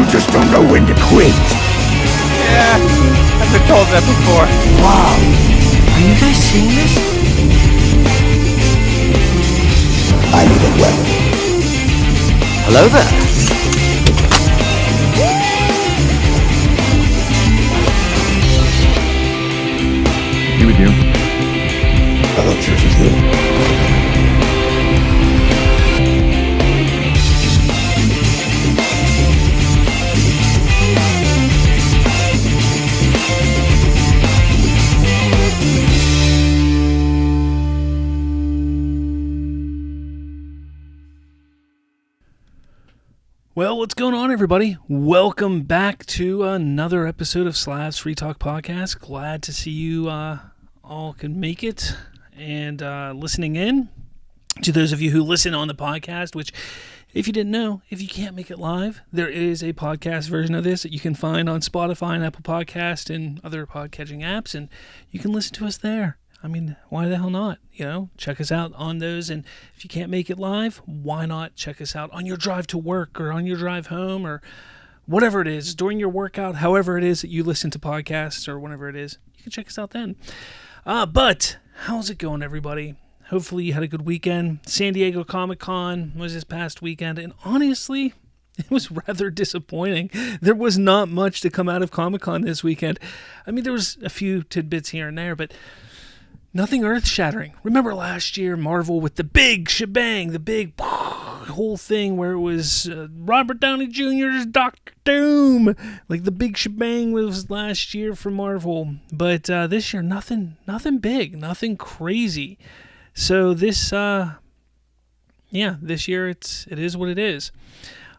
You just don't know when to quit. Yeah, I've been told that before. Wow. Are you guys seeing this? I need a weapon. Hello there. He with you? I thought yours was you. Well, what's going on, everybody? Welcome back to another episode of Slav's Free Talk Podcast. Glad to see you all can make it and listening in. To those of you who listen on the podcast, which, if you didn't know, if you can't make it live, there is a podcast version of this that you can find on Spotify and Apple Podcast and other podcatching apps, and you can listen to us there. I mean, why the hell not? You know, check us out on those. And if you can't make it live, why not check us out on your drive to work or on your drive home or whatever it is, during your workout, however it is that you listen to podcasts or whatever it is, you can check us out then. But how's it going, everybody? Hopefully you had a good weekend. San Diego Comic-Con was this past weekend, and honestly, it was rather disappointing. There was not much to come out of Comic-Con this weekend. I mean, there was a few tidbits here and there, but nothing earth-shattering. Remember last year, Marvel with the big shebang, the big whole thing where it was Robert Downey Jr.'s Doctor Doom. Like the big shebang was last year for Marvel. But this year, nothing big, nothing crazy. So this, this year it is what it is.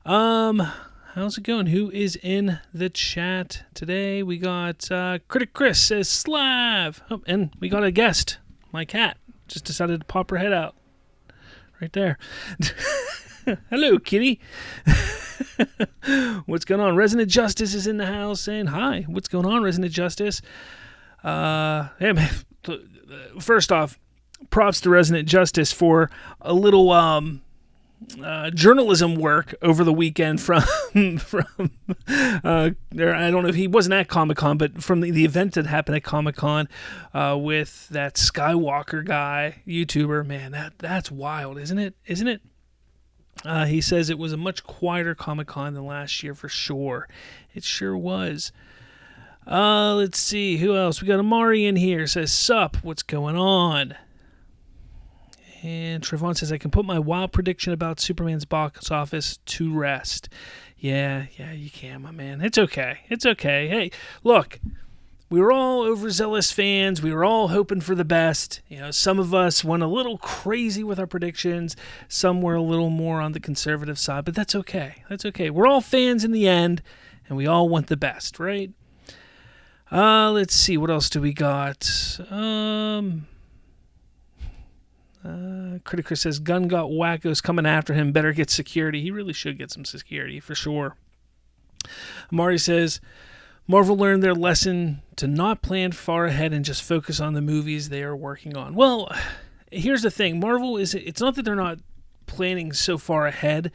How's it going? Who is in the chat today? We got Critic Chris says Slav. Oh, and we got a guest. My cat just decided to pop her head out. Right there. Hello, kitty. What's going on? Resident Justice is in the house saying hi. What's going on, Resident Justice? Hey, man. First off, props to Resident Justice for a little journalism work over the weekend from I don't know, he wasn't at Comic-Con, but from the event that happened at Comic-Con with that Skywalker guy, YouTuber. Man, that's wild, isn't it? He says it was a much quieter Comic-Con than last year for sure. It sure was. Let's see, who else? We got Amari in here, says, sup, what's going on? And Trevon says, I can put my wild prediction about Superman's box office to rest. Yeah, you can, my man. It's okay. Hey, look, we were all overzealous fans. We were all hoping for the best. You know, some of us went a little crazy with our predictions. Some were a little more on the conservative side, but that's okay. We're all fans in the end, and we all want the best, right? Let's see. What else do we got? Critiker says, Gunn got wackos coming after him. Better get security. He really should get some security for sure. Amari says, Marvel learned their lesson to not plan far ahead and just focus on the movies they are working on. Well, here's the thing. Marvel it's not that they're not planning so far ahead.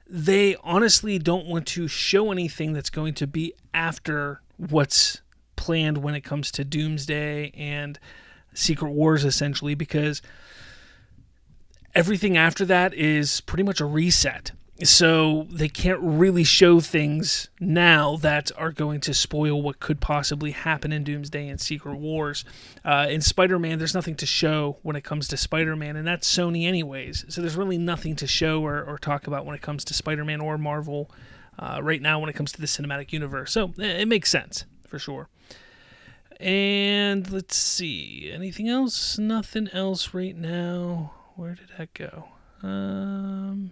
They honestly don't want to show anything that's going to be after what's planned when it comes to Doomsday and Secret Wars, essentially, because everything after that is pretty much a reset. So they can't really show things now that are going to spoil what could possibly happen in Doomsday and Secret Wars. In Spider-Man, there's nothing to show when it comes to Spider-Man, and that's Sony anyways. So there's really nothing to show or talk about when it comes to Spider-Man or Marvel right now when it comes to the cinematic universe. So it makes sense, for sure. And let's see. Anything else? Nothing else right now. Where did that go? Trayvon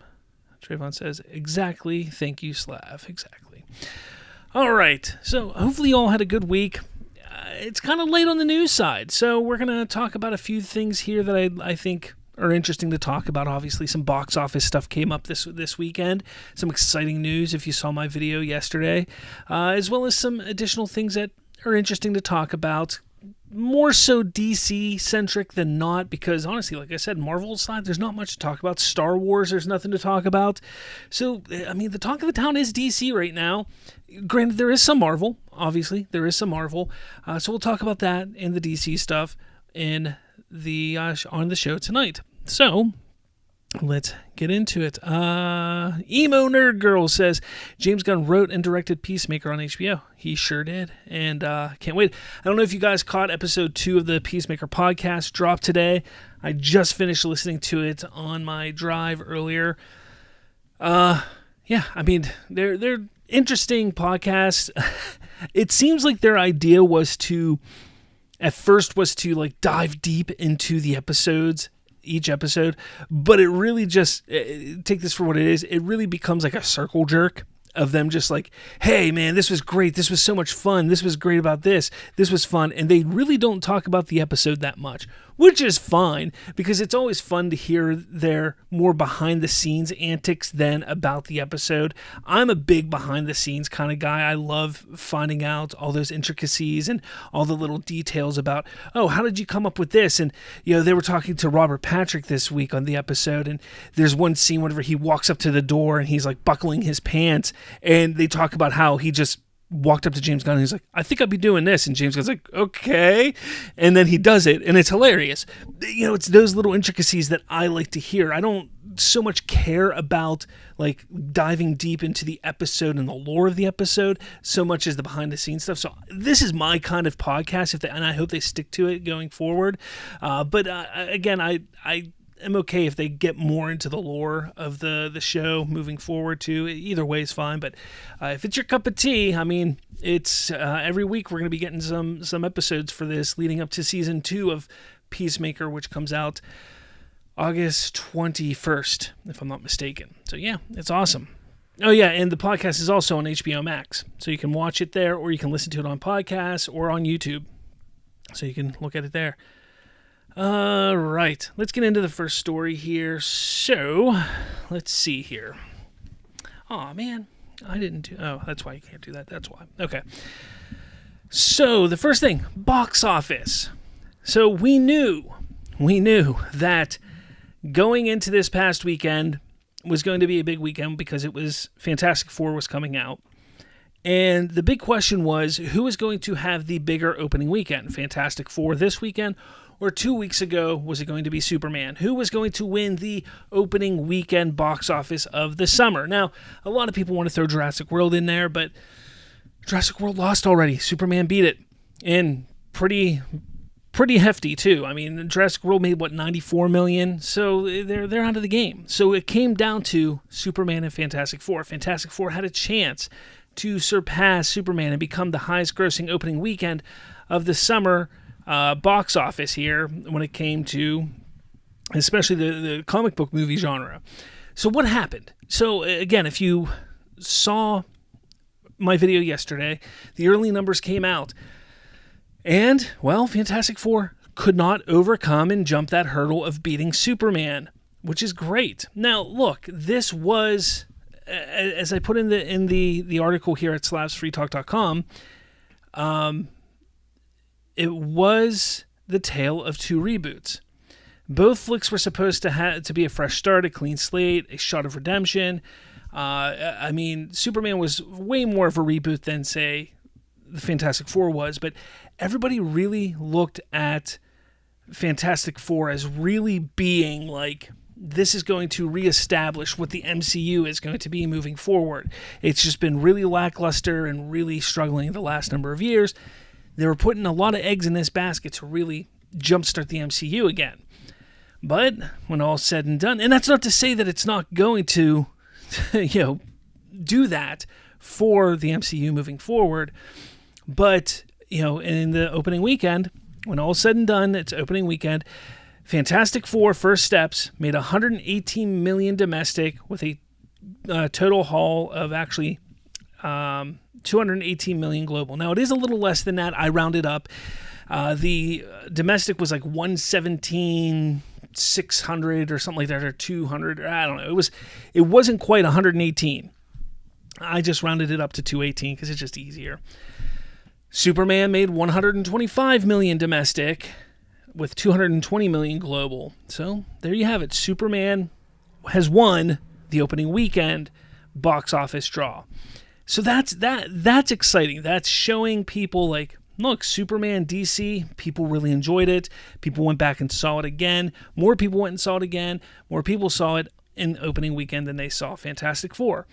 says, exactly. Thank you, Slav. Exactly. All right. So hopefully you all had a good week. It's kind of late on the news side. So we're going to talk about a few things here that I think are interesting to talk about. Obviously, some box office stuff came up this weekend. Some exciting news if you saw my video yesterday. As well as some additional things that are interesting to talk about. more so DC centric than not, because honestly, like I said, Marvel side, there's not much to talk about. Star Wars, there's nothing to talk about. So, I mean, the talk of the town is DC right now. Granted, there is some Marvel. Obviously, there is some Marvel. So we'll talk about that and the DC stuff in the on the show tonight. So let's get into it. Emo Nerd Girl says James Gunn wrote and directed Peacemaker on HBO. He sure did, and can't wait. I don't know if you guys caught episode 2 of the Peacemaker podcast dropped today. I just finished listening to it on my drive earlier. Yeah, I mean, they're interesting podcasts. It seems like their idea was to like dive deep into the episodes, each episode, but it really just, take this for what it is, it really becomes like a circle jerk of them just like, hey man, this was great, this was so much fun, this was great about this was fun, and they really don't talk about the episode that much, which is fine, because it's always fun to hear their more behind the scenes antics than about the episode. I'm a big behind the scenes kind of guy. I love finding out all those intricacies and all the little details about, oh, how did you come up with this? And you know, they were talking to Robert Patrick this week on the episode, and there's one scene whenever he walks up to the door and he's like buckling his pants, and they talk about how he just walked up to James Gunn and he's like, I think I'll be doing this, and James Gunn's like, okay, and then he does it, and it's hilarious. You know, it's those little intricacies that I like to hear. I don't so much care about like diving deep into the episode and the lore of the episode so much as the behind the scenes stuff. So this is my kind of podcast, and I hope they stick to it going forward. But again, I am okay if they get more into the lore of the show moving forward too. Either way is fine, but if it's your cup of tea, I mean, it's every week we're going to be getting some episodes for this leading up to season 2 of Peacemaker, which comes out August 21st, if I'm not mistaken. So yeah, it's awesome. Oh yeah, and the podcast is also on HBO Max, so you can watch it there, or you can listen to it on podcasts or on YouTube, so you can look at it there. All right, let's get into the first story here. So, let's see here. Oh man, I didn't do... Oh, that's why you can't do that. That's why. Okay. So, the first thing, box office. So, we knew that going into this past weekend was going to be a big weekend because it was Fantastic Four was coming out. And the big question was, who is going to have the bigger opening weekend? Fantastic Four this weekend, or 2 weeks ago, was it going to be Superman? Who was going to win the opening weekend box office of the summer? Now, a lot of people want to throw Jurassic World in there, but Jurassic World lost already. Superman beat it, and pretty hefty too. I mean, Jurassic World made what, $94 million, so they're out of the game. So it came down to Superman and Fantastic Four. Fantastic Four had a chance to surpass Superman and become the highest grossing opening weekend of the summer box office here when it came to especially the comic book movie genre. So what happened? So again, if you saw my video yesterday, the early numbers came out, and well, Fantastic Four could not overcome and jump that hurdle of beating Superman, which is great. Now look, this was, as I put in the article here at slavsfreetalk.com, it was the tale of two reboots. Both flicks were supposed to be a fresh start, a clean slate, a shot of redemption. I mean, Superman was way more of a reboot than, say, the Fantastic Four was, but everybody really looked at Fantastic Four as really being like, this is going to reestablish what the MCU is going to be moving forward. It's just been really lackluster and really struggling the last number of years. They were putting a lot of eggs in this basket to really jumpstart the MCU again. But when all's said and done, and that's not to say that it's not going to, do that for the MCU moving forward, but, in the opening weekend, when all's said and done, it's opening weekend, Fantastic Four First Steps made $118 million domestic with a total haul of actually $218 million global. Now, it is a little less than that. I rounded up. The domestic was like 117,600 or something like that, or 200. Or I don't know. It wasn't quite 118. I just rounded it up to 218 because it's just easier. Superman made $125 million domestic with $220 million global. So there you have it. Superman has won the opening weekend box office draw. So that's exciting. That's showing people like, look, Superman, DC, people really enjoyed it. People went back and saw it again. More people went and saw it again. More people saw it in opening weekend than they saw Fantastic Four.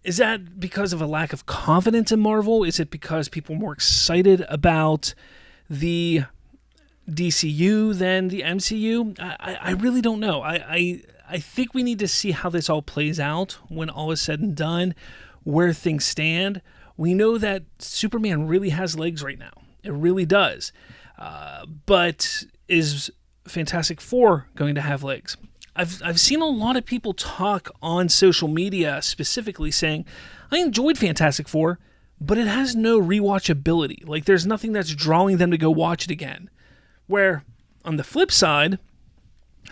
Is that because of a lack of confidence in Marvel? Is it because people are more excited about the DCU than the MCU? I really don't know. I think we need to see how this all plays out when all is said and done, where things stand. We know that Superman really has legs right now. It really does. But is Fantastic Four going to have legs? I've seen a lot of people talk on social media specifically saying, I enjoyed Fantastic Four, but it has no rewatchability. Like, there's nothing that's drawing them to go watch it again. Where, on the flip side,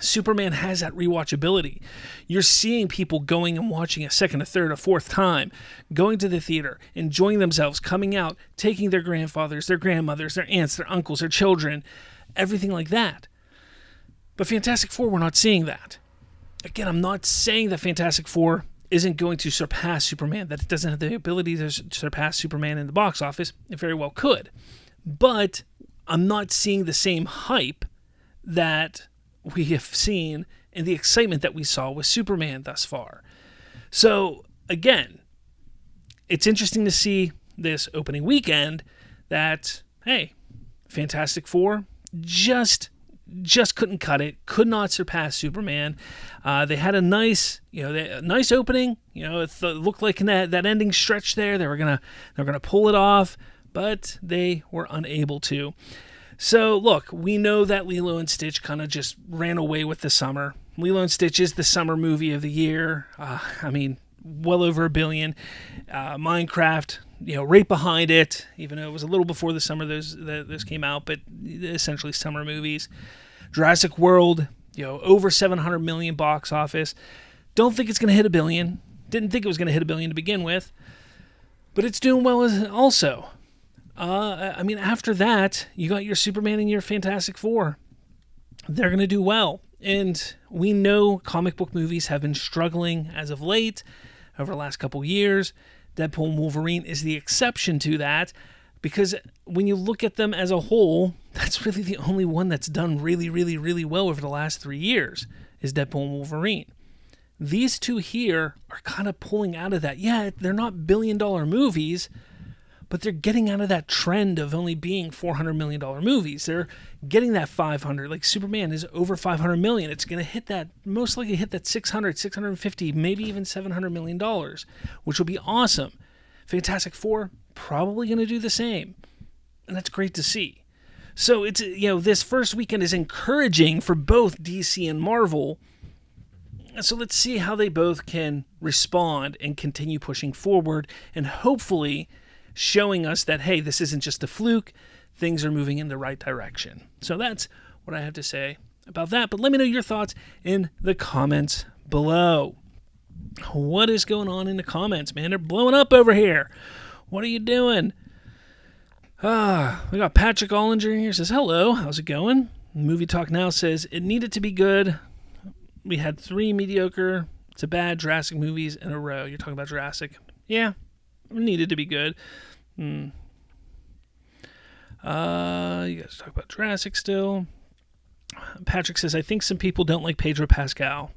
Superman has that rewatchability. You're seeing people going and watching a second, a third, a fourth time, going to the theater, enjoying themselves, coming out, taking their grandfathers, their grandmothers, their aunts, their uncles, their children, everything like that. But Fantastic Four, we're not seeing that. Again, I'm not saying that Fantastic Four isn't going to surpass Superman, that it doesn't have the ability to surpass Superman in the box office. It very well could. But I'm not seeing the same hype that we have seen and the excitement that we saw with Superman thus far. So, again, it's interesting to see this opening weekend that, hey, Fantastic Four just couldn't cut it, could not surpass Superman. They had a nice opening. It looked like in that ending stretch there, they were gonna pull it off, but they were unable to. So look, we know that Lilo and Stitch kind of just ran away with the summer. Lilo and Stitch is the summer movie of the year. Well over $1 billion. Minecraft, right behind it, even though it was a little before the summer those came out, but essentially summer movies. Jurassic World, over $700 million box office. Don't think it's going to hit $1 billion. Didn't think it was going to hit $1 billion to begin with, but it's doing well also. After that, you got your Superman and your Fantastic Four. They're going to do well. And we know comic book movies have been struggling as of late, over the last couple years. Deadpool and Wolverine is the exception to that, because when you look at them as a whole, that's really the only one that's done really, really, really well over the last 3 years is Deadpool and Wolverine. These two here are kind of pulling out of that. Yeah, they're not billion-dollar movies, but they're getting out of that trend of only being $400 million movies. They're getting that 500. Like Superman is over $500 million. It's going to hit that, most likely hit that 600, 650, maybe even $700 million, which will be awesome. Fantastic Four, probably going to do the same. And that's great to see. So it's, this first weekend is encouraging for both DC and Marvel. So let's see how they both can respond and continue pushing forward and hopefully showing us that, hey, this isn't just a fluke. Things are moving in the right direction. So that's what I have to say about that. But let me know your thoughts in the comments below. What is going on in the comments, man? They're blowing up over here. What are you doing? We got Patrick Ollinger here. Says, hello, how's it going? Movie Talk Now says, it needed to be good. We had 3 mediocre to bad Jurassic movies in a row. You're talking about Jurassic. Yeah, it needed to be good. You guys talk about Jurassic still. Patrick says, I think some people don't like Pedro Pascal.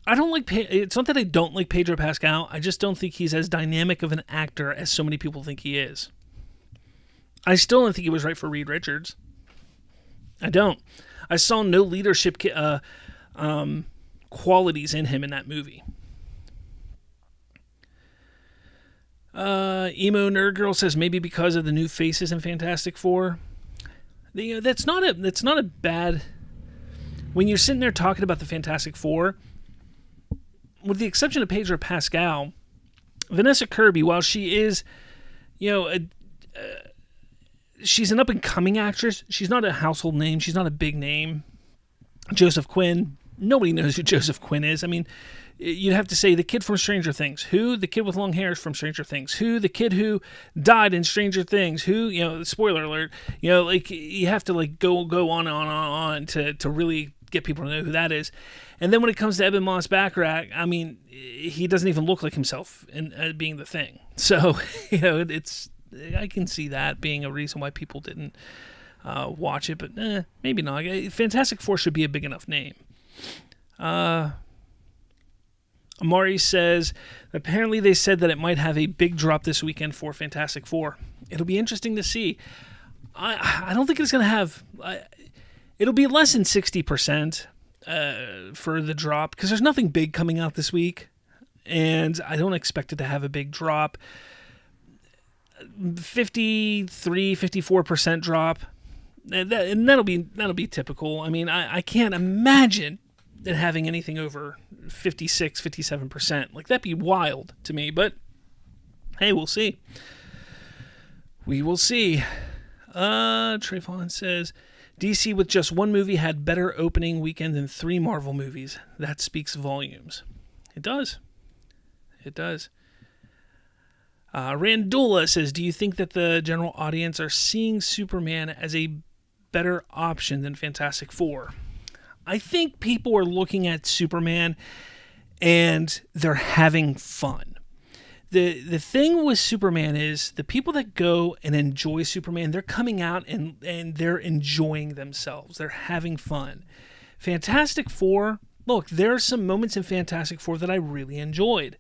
I don't like, it's not that I don't like Pedro Pascal. I just don't think he's as dynamic of an actor as so many people think he is. I still don't think he was right for Reed Richards. I don't. I saw no leadership qualities in him in that movie. Emo Nerd Girl says maybe because of the new faces in Fantastic Four. That's not a bad. When you're sitting there talking about the Fantastic Four, with the exception of Pedro Pascal, Vanessa Kirby, while she is, she's an up and coming actress. She's not a household name. She's not a big name. Joseph Quinn, Nobody knows who Joseph Quinn is. I mean, you'd have to say the kid from Stranger Things. Who? The kid with long hair from Stranger Things. Who? The kid who died in Stranger Things. Who? Spoiler alert. Like you have to like go on and on to really get people to know who that is. And then when it comes to Ebon Moss-Bachrach, I mean, he doesn't even look like himself in being the Thing. So, I can see that being a reason why people didn't watch it, but maybe not. Fantastic Four should be a big enough name. Amari says, apparently they said that it might have a big drop this weekend for Fantastic Four. It'll be interesting to see. I don't think it's going to have... it'll be less than 60% for the drop, because there's nothing big coming out this week, and I don't expect it to have a big drop. 53-54% drop, and that'll be typical. I mean, I can't imagine it having anything over 56-57%. Like, that'd be wild to me, but hey, we'll see. We will see. Trayvon says, DC with just one movie had better opening weekend than 3 Marvel movies. That speaks volumes. It does. It does. Randula says, do you think that the general audience are seeing Superman as a better option than Fantastic Four? I think people are looking at Superman and they're having fun. The thing with Superman is the people that go and enjoy Superman, they're coming out and they're enjoying themselves. They're having fun. Fantastic Four, look, there are some moments in Fantastic Four that I really enjoyed.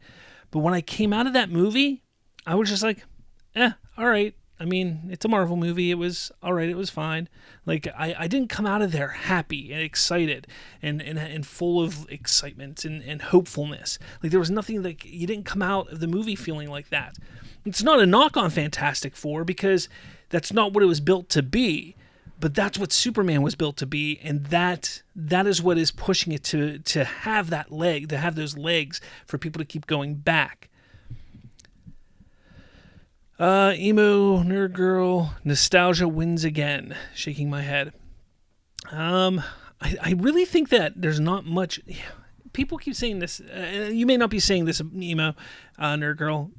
But when I came out of that movie, I was just like, all right. I mean, it's a Marvel movie. It was all right. It was fine. Like, I didn't come out of there happy and excited and full of excitement and hopefulness. Like, there was nothing, like, you didn't come out of the movie feeling like that. It's not a knock on Fantastic Four, because that's not what it was built to be. But that's what Superman was built to be, and that is what is pushing it to have that leg, to have those legs for people to keep going back. Emo, Nerd Girl, nostalgia wins again. Shaking my head. I really think that there's not much... People keep saying this. You may not be saying this, Emo, Nerd Girl.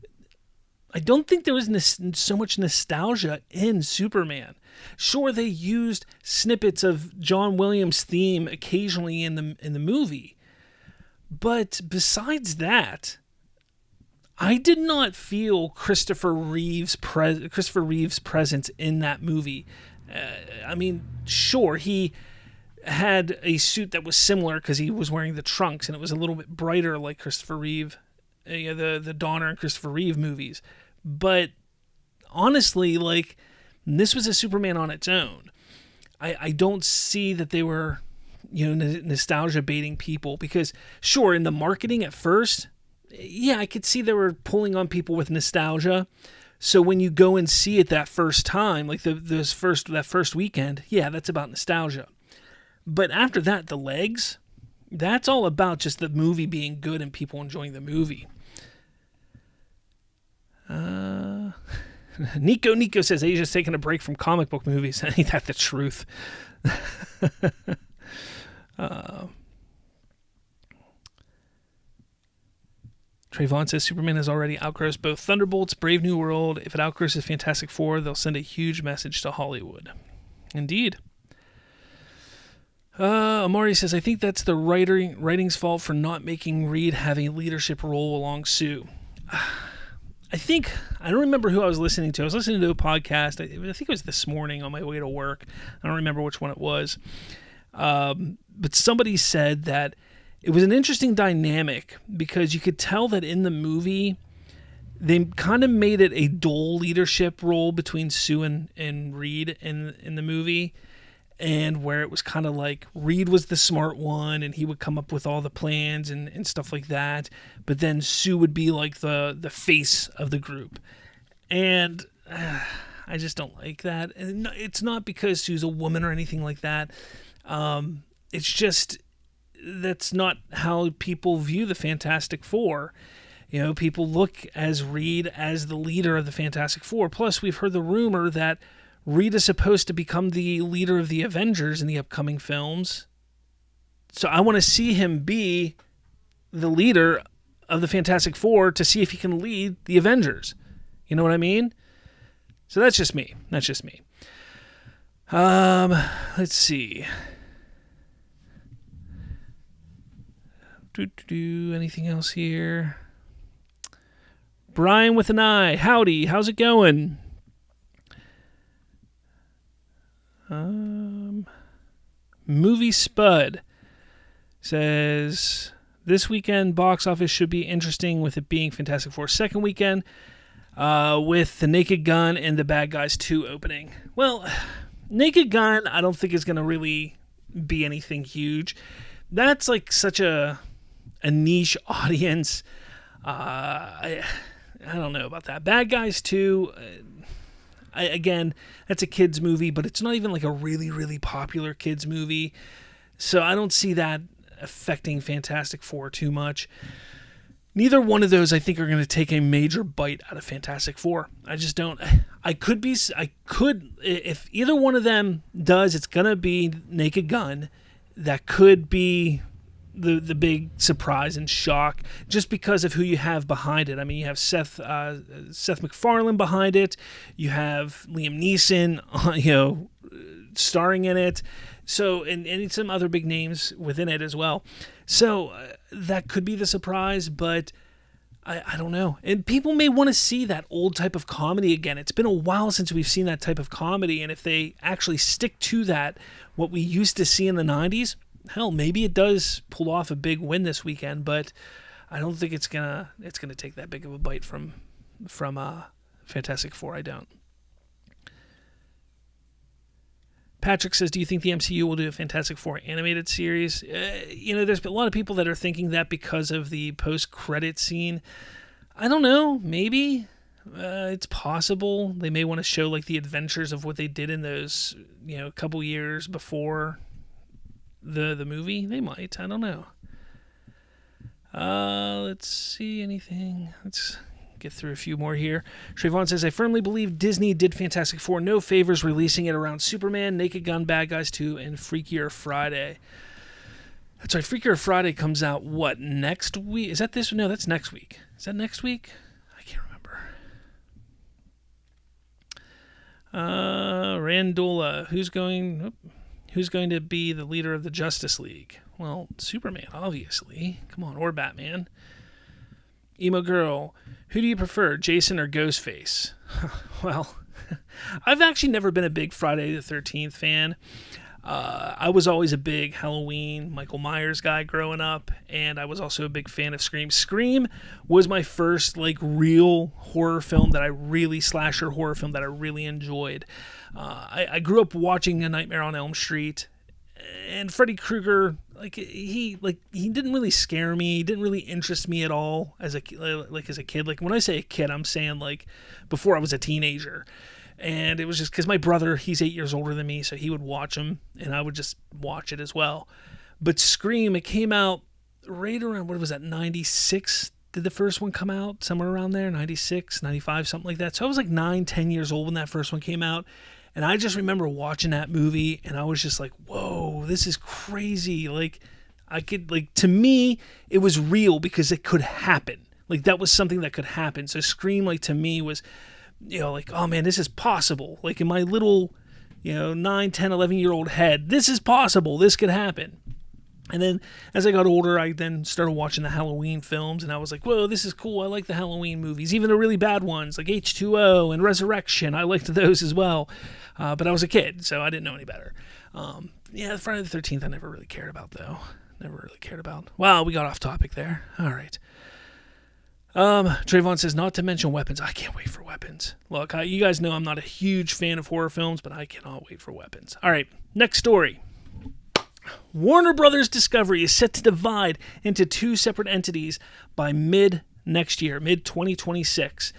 I don't think there was so much nostalgia in Superman. Sure, they used snippets of John Williams' theme occasionally in the movie. But besides that... I did not feel Christopher Reeve's presence in that movie. I mean, sure, he had a suit that was similar because he was wearing the trunks, and it was a little bit brighter like Christopher Reeve, the Donner and Christopher Reeve movies. But honestly, like, this was a Superman on its own. I don't see that they were, nostalgia baiting people, because sure, in the marketing at first... Yeah, I could see they were pulling on people with nostalgia. So when you go and see it that first time, like that first weekend, yeah, that's about nostalgia. But after that, the legs, that's all about just the movie being good and people enjoying the movie. Nico says Asia's taking a break from comic book movies. Ain't that the truth? Trayvon says Superman has already outgrossed both Thunderbolts, Brave New World. If it outgrosses Fantastic Four, they'll send a huge message to Hollywood. Indeed. Amari says, I think that's the writing's fault for not making Reed have a leadership role along Sue. I don't remember who I was listening to. I was listening to a podcast. I think it was this morning on my way to work. I don't remember which one it was. But somebody said that it was an interesting dynamic, because you could tell that in the movie, they kind of made it a dual leadership role between Sue and Reed in the movie, and where it was kind of like Reed was the smart one, and he would come up with all the plans and stuff like that, but then Sue would be like the face of the group. And I just don't like that. And it's not because Sue's a woman or anything like that. It's just... that's not how people view the Fantastic Four. People look as Reed as the leader of the Fantastic Four. Plus, we've heard the rumor that Reed is supposed to become the leader of the Avengers in the upcoming films. So I want to see him be the leader of the Fantastic Four to see if he can lead the Avengers. You know what I mean? So that's just me. Let's see. Anything else here? Brian with an I. Howdy. How's it going? Movie Spud says this weekend box office should be interesting with it being Fantastic Four's second weekend with The Naked Gun and The Bad Guys 2 opening. Well, Naked Gun I don't think is going to really be anything huge. That's like such a niche audience. I don't know about that. Bad Guys 2, again, that's a kids movie, but it's not even like a really, really popular kids movie. So I don't see that affecting Fantastic Four too much. Neither one of those, I think, are going to take a major bite out of Fantastic Four. I just don't. If either one of them does, it's going to be Naked Gun. That could be the big surprise and shock just because of who you have behind it. I mean, you have Seth MacFarlane behind it. You have Liam Neeson, starring in it. So, and some other big names within it as well. So that could be the surprise, but I don't know. And people may want to see that old type of comedy again. It's been a while since we've seen that type of comedy, and if they actually stick to that, what we used to see in the 90s, hell, maybe it does pull off a big win this weekend, but I don't think it's gonna take that big of a bite from Fantastic Four. I don't. Patrick says, do you think the MCU will do a Fantastic Four animated series? There's been a lot of people that are thinking that because of the post-credit scene. I don't know. Maybe. It's possible. They may want to show like the adventures of what they did in those, couple years before the movie. They might. I don't know. Let's see anything. Let's get through a few more here. Trayvon says, I firmly believe Disney did Fantastic Four no favors releasing it around Superman, Naked Gun, Bad Guys 2, and Freakier Friday. That's right. Freakier Friday comes out, what, next week? Is that this? No, that's next week. Is that next week? I can't remember. Randola, who's going to be the leader of the Justice League? Well, Superman, obviously. Come on, or Batman. Emo Girl, who do you prefer, Jason or Ghostface? Well, I've actually never been a big Friday the 13th fan. I was always a big Halloween, Michael Myers guy growing up, and I was also a big fan of Scream. Scream was my first real horror film slasher horror film that I really enjoyed. I grew up watching A Nightmare on Elm Street, and Freddy Krueger, he didn't really scare me. He didn't really interest me at all as a kid. Like when I say a kid, I'm saying before I was a teenager. And it was just because my brother, he's 8 years older than me, so he would watch them, and I would just watch it as well. But Scream, it came out right around, what was that, 96? Did the first one come out? Somewhere around there, 96, 95, something like that. So I was 9, 10 years old when that first one came out. And I just remember watching that movie, and I was just like, whoa, this is crazy. To me, it was real because it could happen. That was something that could happen. So Scream, to me, was, oh man, this is possible. In my little, 9, 10, 11-year-old head, this is possible. This could happen. And then as I got older, I then started watching the Halloween films, and I was like, whoa, this is cool. I like the Halloween movies, even the really bad ones like H2O and Resurrection. I liked those as well. But I was a kid, so I didn't know any better. Friday the 13th I never really cared about, though. Wow, we got off topic there. All right. Trayvon says, not to mention Weapons. I can't wait for Weapons. Look, you guys know I'm not a huge fan of horror films, but I cannot wait for Weapons. All right, next story. Warner Brothers Discovery is set to divide into two separate entities by mid-next year, mid-2026.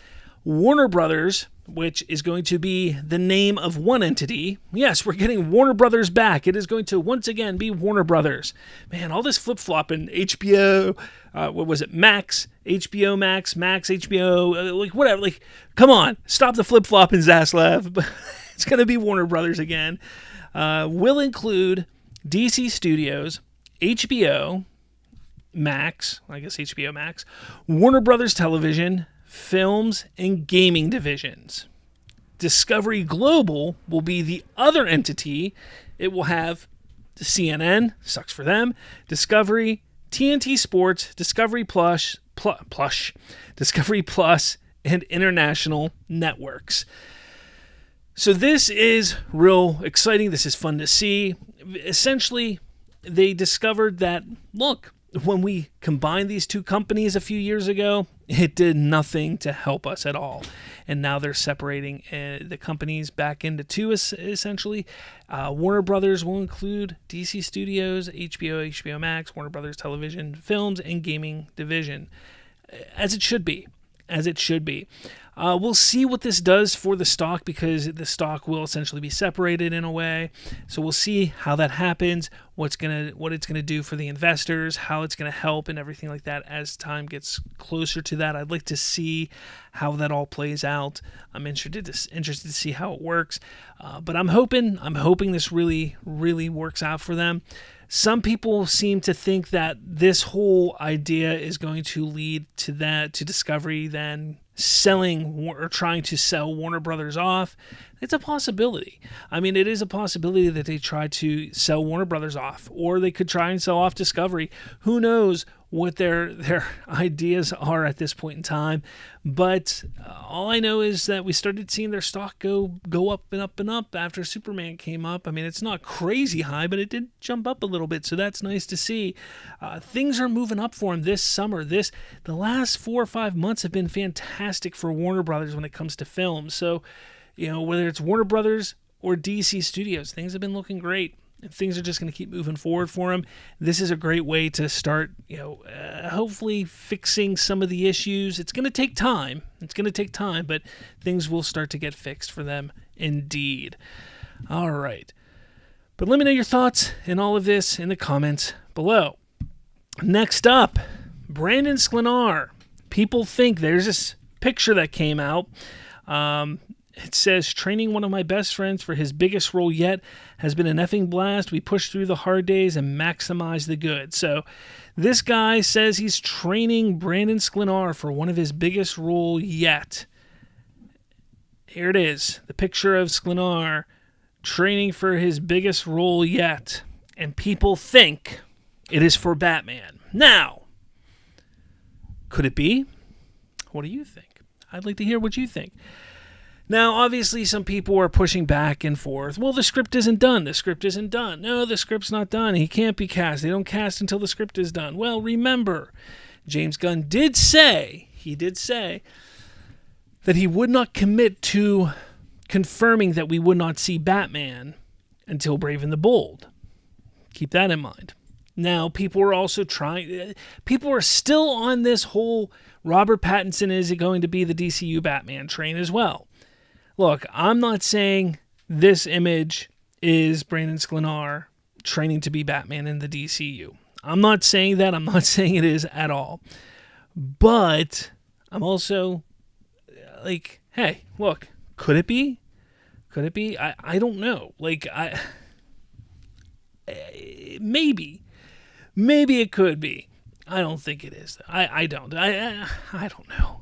Warner Brothers, which is going to be the name of one entity. Yes, we're getting Warner Brothers back. It is going to once again be Warner Brothers. Man, all this flip-flopping, HBO, what was it, Max, HBO Max, HBO, whatever. Come on, stop the flip-flopping, Zaslav. It's going to be Warner Brothers again. Will include DC Studios, HBO Max, I guess HBO Max, Warner Brothers Television, Films, and Gaming divisions. Discovery Global will be the other entity. It will have CNN, sucks for them, Discovery, TNT Sports, Discovery Plus, Discovery Plus, and international networks. So this is real exciting. This is fun to see. Essentially, they discovered that, look, when we combined these two companies a few years ago, it did nothing to help us at all. And now they're separating the companies back into two, essentially. Warner Brothers will include DC Studios, HBO Max, Warner Brothers Television, Films, and Gaming division. As it should be. We'll see what this does for the stock, because the stock will essentially be separated in a way. So we'll see how that happens, what it's gonna do for the investors, how it's gonna help, and everything like that as time gets closer to that. I'd like to see how that all plays out. I'm interested to see how it works, but I'm hoping this really works out for them. Some people seem to think that this whole idea is going to lead to Discovery then selling or trying to sell Warner Brothers off. It's a possibility. I mean, it is a possibility that they try to sell Warner Brothers off, or they could try and sell off Discovery. Who knows what their ideas are at this point in time. But all I know is that we started seeing their stock go up and up and up after Superman came up. I mean, it's not crazy high, but it did jump up a little bit, so that's nice to see. Things are moving up for him this summer. The last 4 or 5 months have been fantastic for Warner Brothers when it comes to film. So, whether it's Warner Brothers or DC Studios, things have been looking great. Things are just going to keep moving forward for him. This is a great way to start, hopefully fixing some of the issues. It's going to take time. But things will start to get fixed for them indeed. All right. But let me know your thoughts in all of this in the comments below. Next up, Brandon Sklenar. People think there's this picture that came out. It says, training one of my best friends for his biggest role yet has been an effing blast. We pushed through the hard days and maximized the good. So this guy says he's training Brandon Sklenar for one of his biggest role yet. Here it is. The picture of Sklenar training for his biggest role yet. And people think it is for Batman. Now, could it be? What do you think? I'd like to hear what you think. Now, obviously, some people are pushing back and forth. Well, the script isn't done. No, the script's not done. He can't be cast. They don't cast until the script is done. Well, remember, James Gunn did say that he would not commit to confirming that we would not see Batman until Brave and the Bold. Keep that in mind. Now, people are still on this whole Robert Pattinson is going to be the DCU Batman train as well. Look, I'm not saying this image is Brandon Sklenar training to be Batman in the DCU. I'm not saying that. I'm not saying it is at all. But I'm also like, hey, look, could it be? I don't know. Maybe it could be. I don't think it is. I don't. I don't know.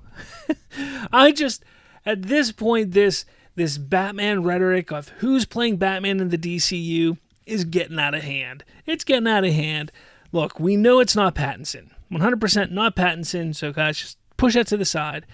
I just, at this point, this Batman rhetoric of who's playing Batman in the DCU is getting out of hand. It's getting out of hand. Look, we know it's not Pattinson. 100% not Pattinson, so guys, just push that to the side.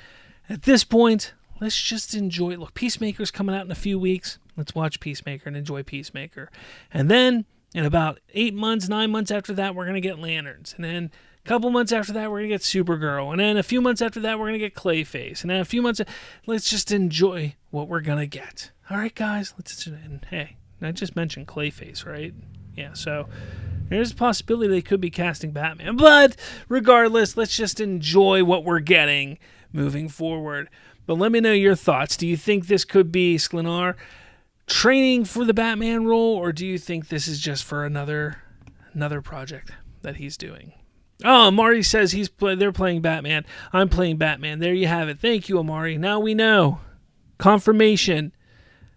At this point, let's just enjoy it. Look, Peacemaker's coming out in a few weeks. Let's watch Peacemaker and enjoy Peacemaker. And then, in about 9 months after that, we're going to get Lanterns. And then a couple months after that, we're going to get Supergirl. And then a few months after that, we're going to get Clayface. And then a few months, let's just enjoy what we're going to get. All right, guys? And hey, I just mentioned Clayface, right? Yeah, so there's a possibility they could be casting Batman. But regardless, let's just enjoy what we're getting moving forward. But let me know your thoughts. Do you think this could be Sklenar training for the Batman role, or do you think this is just for another project that he's doing? Oh, Amari says they're playing Batman. I'm playing Batman. There you have it. Thank you, Amari. Now we know. Confirmation.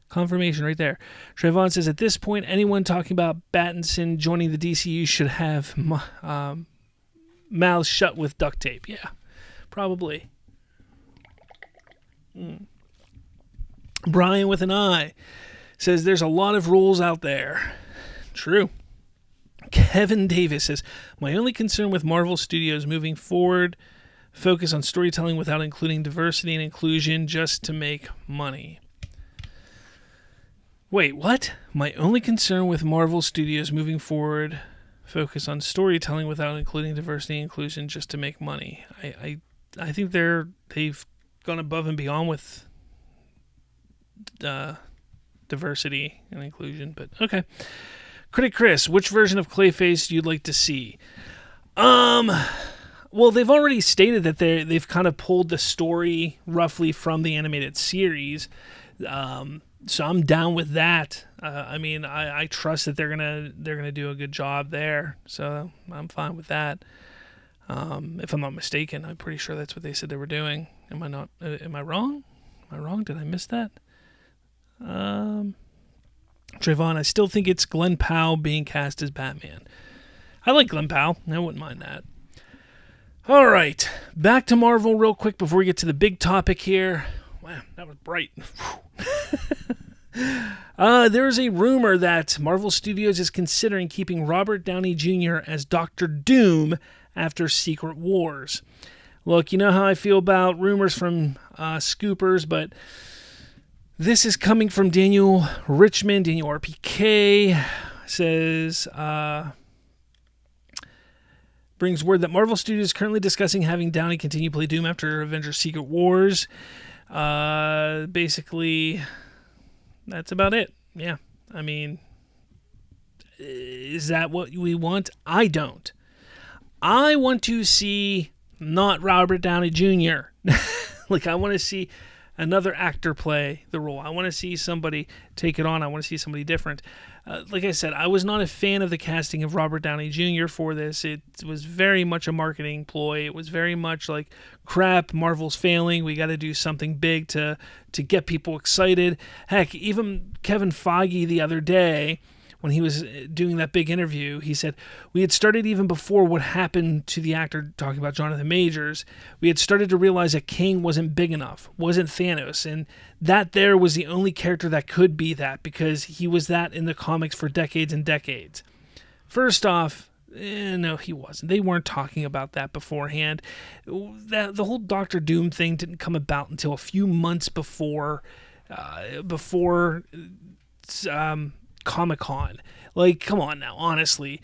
Confirmation right there. Trayvon says, at this point, anyone talking about Pattinson joining the DCU should have mouths shut with duct tape. Yeah, probably. Brian with an I says, there's a lot of rules out there. True. Kevin Davis says, my only concern with Marvel Studios moving forward, focus on storytelling without including diversity and inclusion just to make money. Wait, what? My only concern with Marvel Studios moving forward, focus on storytelling without including diversity and inclusion just to make money. I think they've gone above and beyond with diversity and inclusion, but okay. Critic Chris, which version of Clayface you'd like to see? Well, they've already stated that they've kind of pulled the story roughly from the animated series. So I'm down with that. I trust that they're gonna do a good job there. So I'm fine with that. If I'm not mistaken, I'm pretty sure that's what they said they were doing. Am I not? Am I wrong? Am I wrong? Did I miss that? Trayvon, I still think it's Glenn Powell being cast as Batman. I like Glenn Powell. I wouldn't mind that. All right, back to Marvel real quick before we get to the big topic here. Wow, that was bright. There's a rumor that Marvel Studios is considering keeping Robert Downey Jr. as Dr. Doom after Secret Wars. Look, you know how I feel about rumors from scoopers, but this is coming from Daniel Richmond. Daniel RPK says, brings word that Marvel Studios is currently discussing having Downey continue to play Doom after Avengers Secret Wars. Basically, that's about it. Yeah. I mean, is that what we want? I don't. I want to see not Robert Downey Jr. I want to see another actor play the role. I want to see somebody take it on. I want to see somebody different. Like I said, I was not a fan of the casting of Robert Downey Jr. for this. It was very much a marketing ploy. It was very much like, crap, Marvel's failing. We got to do something big to get people excited. Heck, even Kevin Feige the other day, when he was doing that big interview, he said, we had started even before what happened to the actor, talking about Jonathan Majors, we had started to realize that King wasn't big enough, wasn't Thanos, and that there was the only character that could be that, because he was that in the comics for decades and decades. First off, no, he wasn't. They weren't talking about that beforehand. The whole Doctor Doom thing didn't come about until a few months before Comic-Con. Like, come on now, honestly.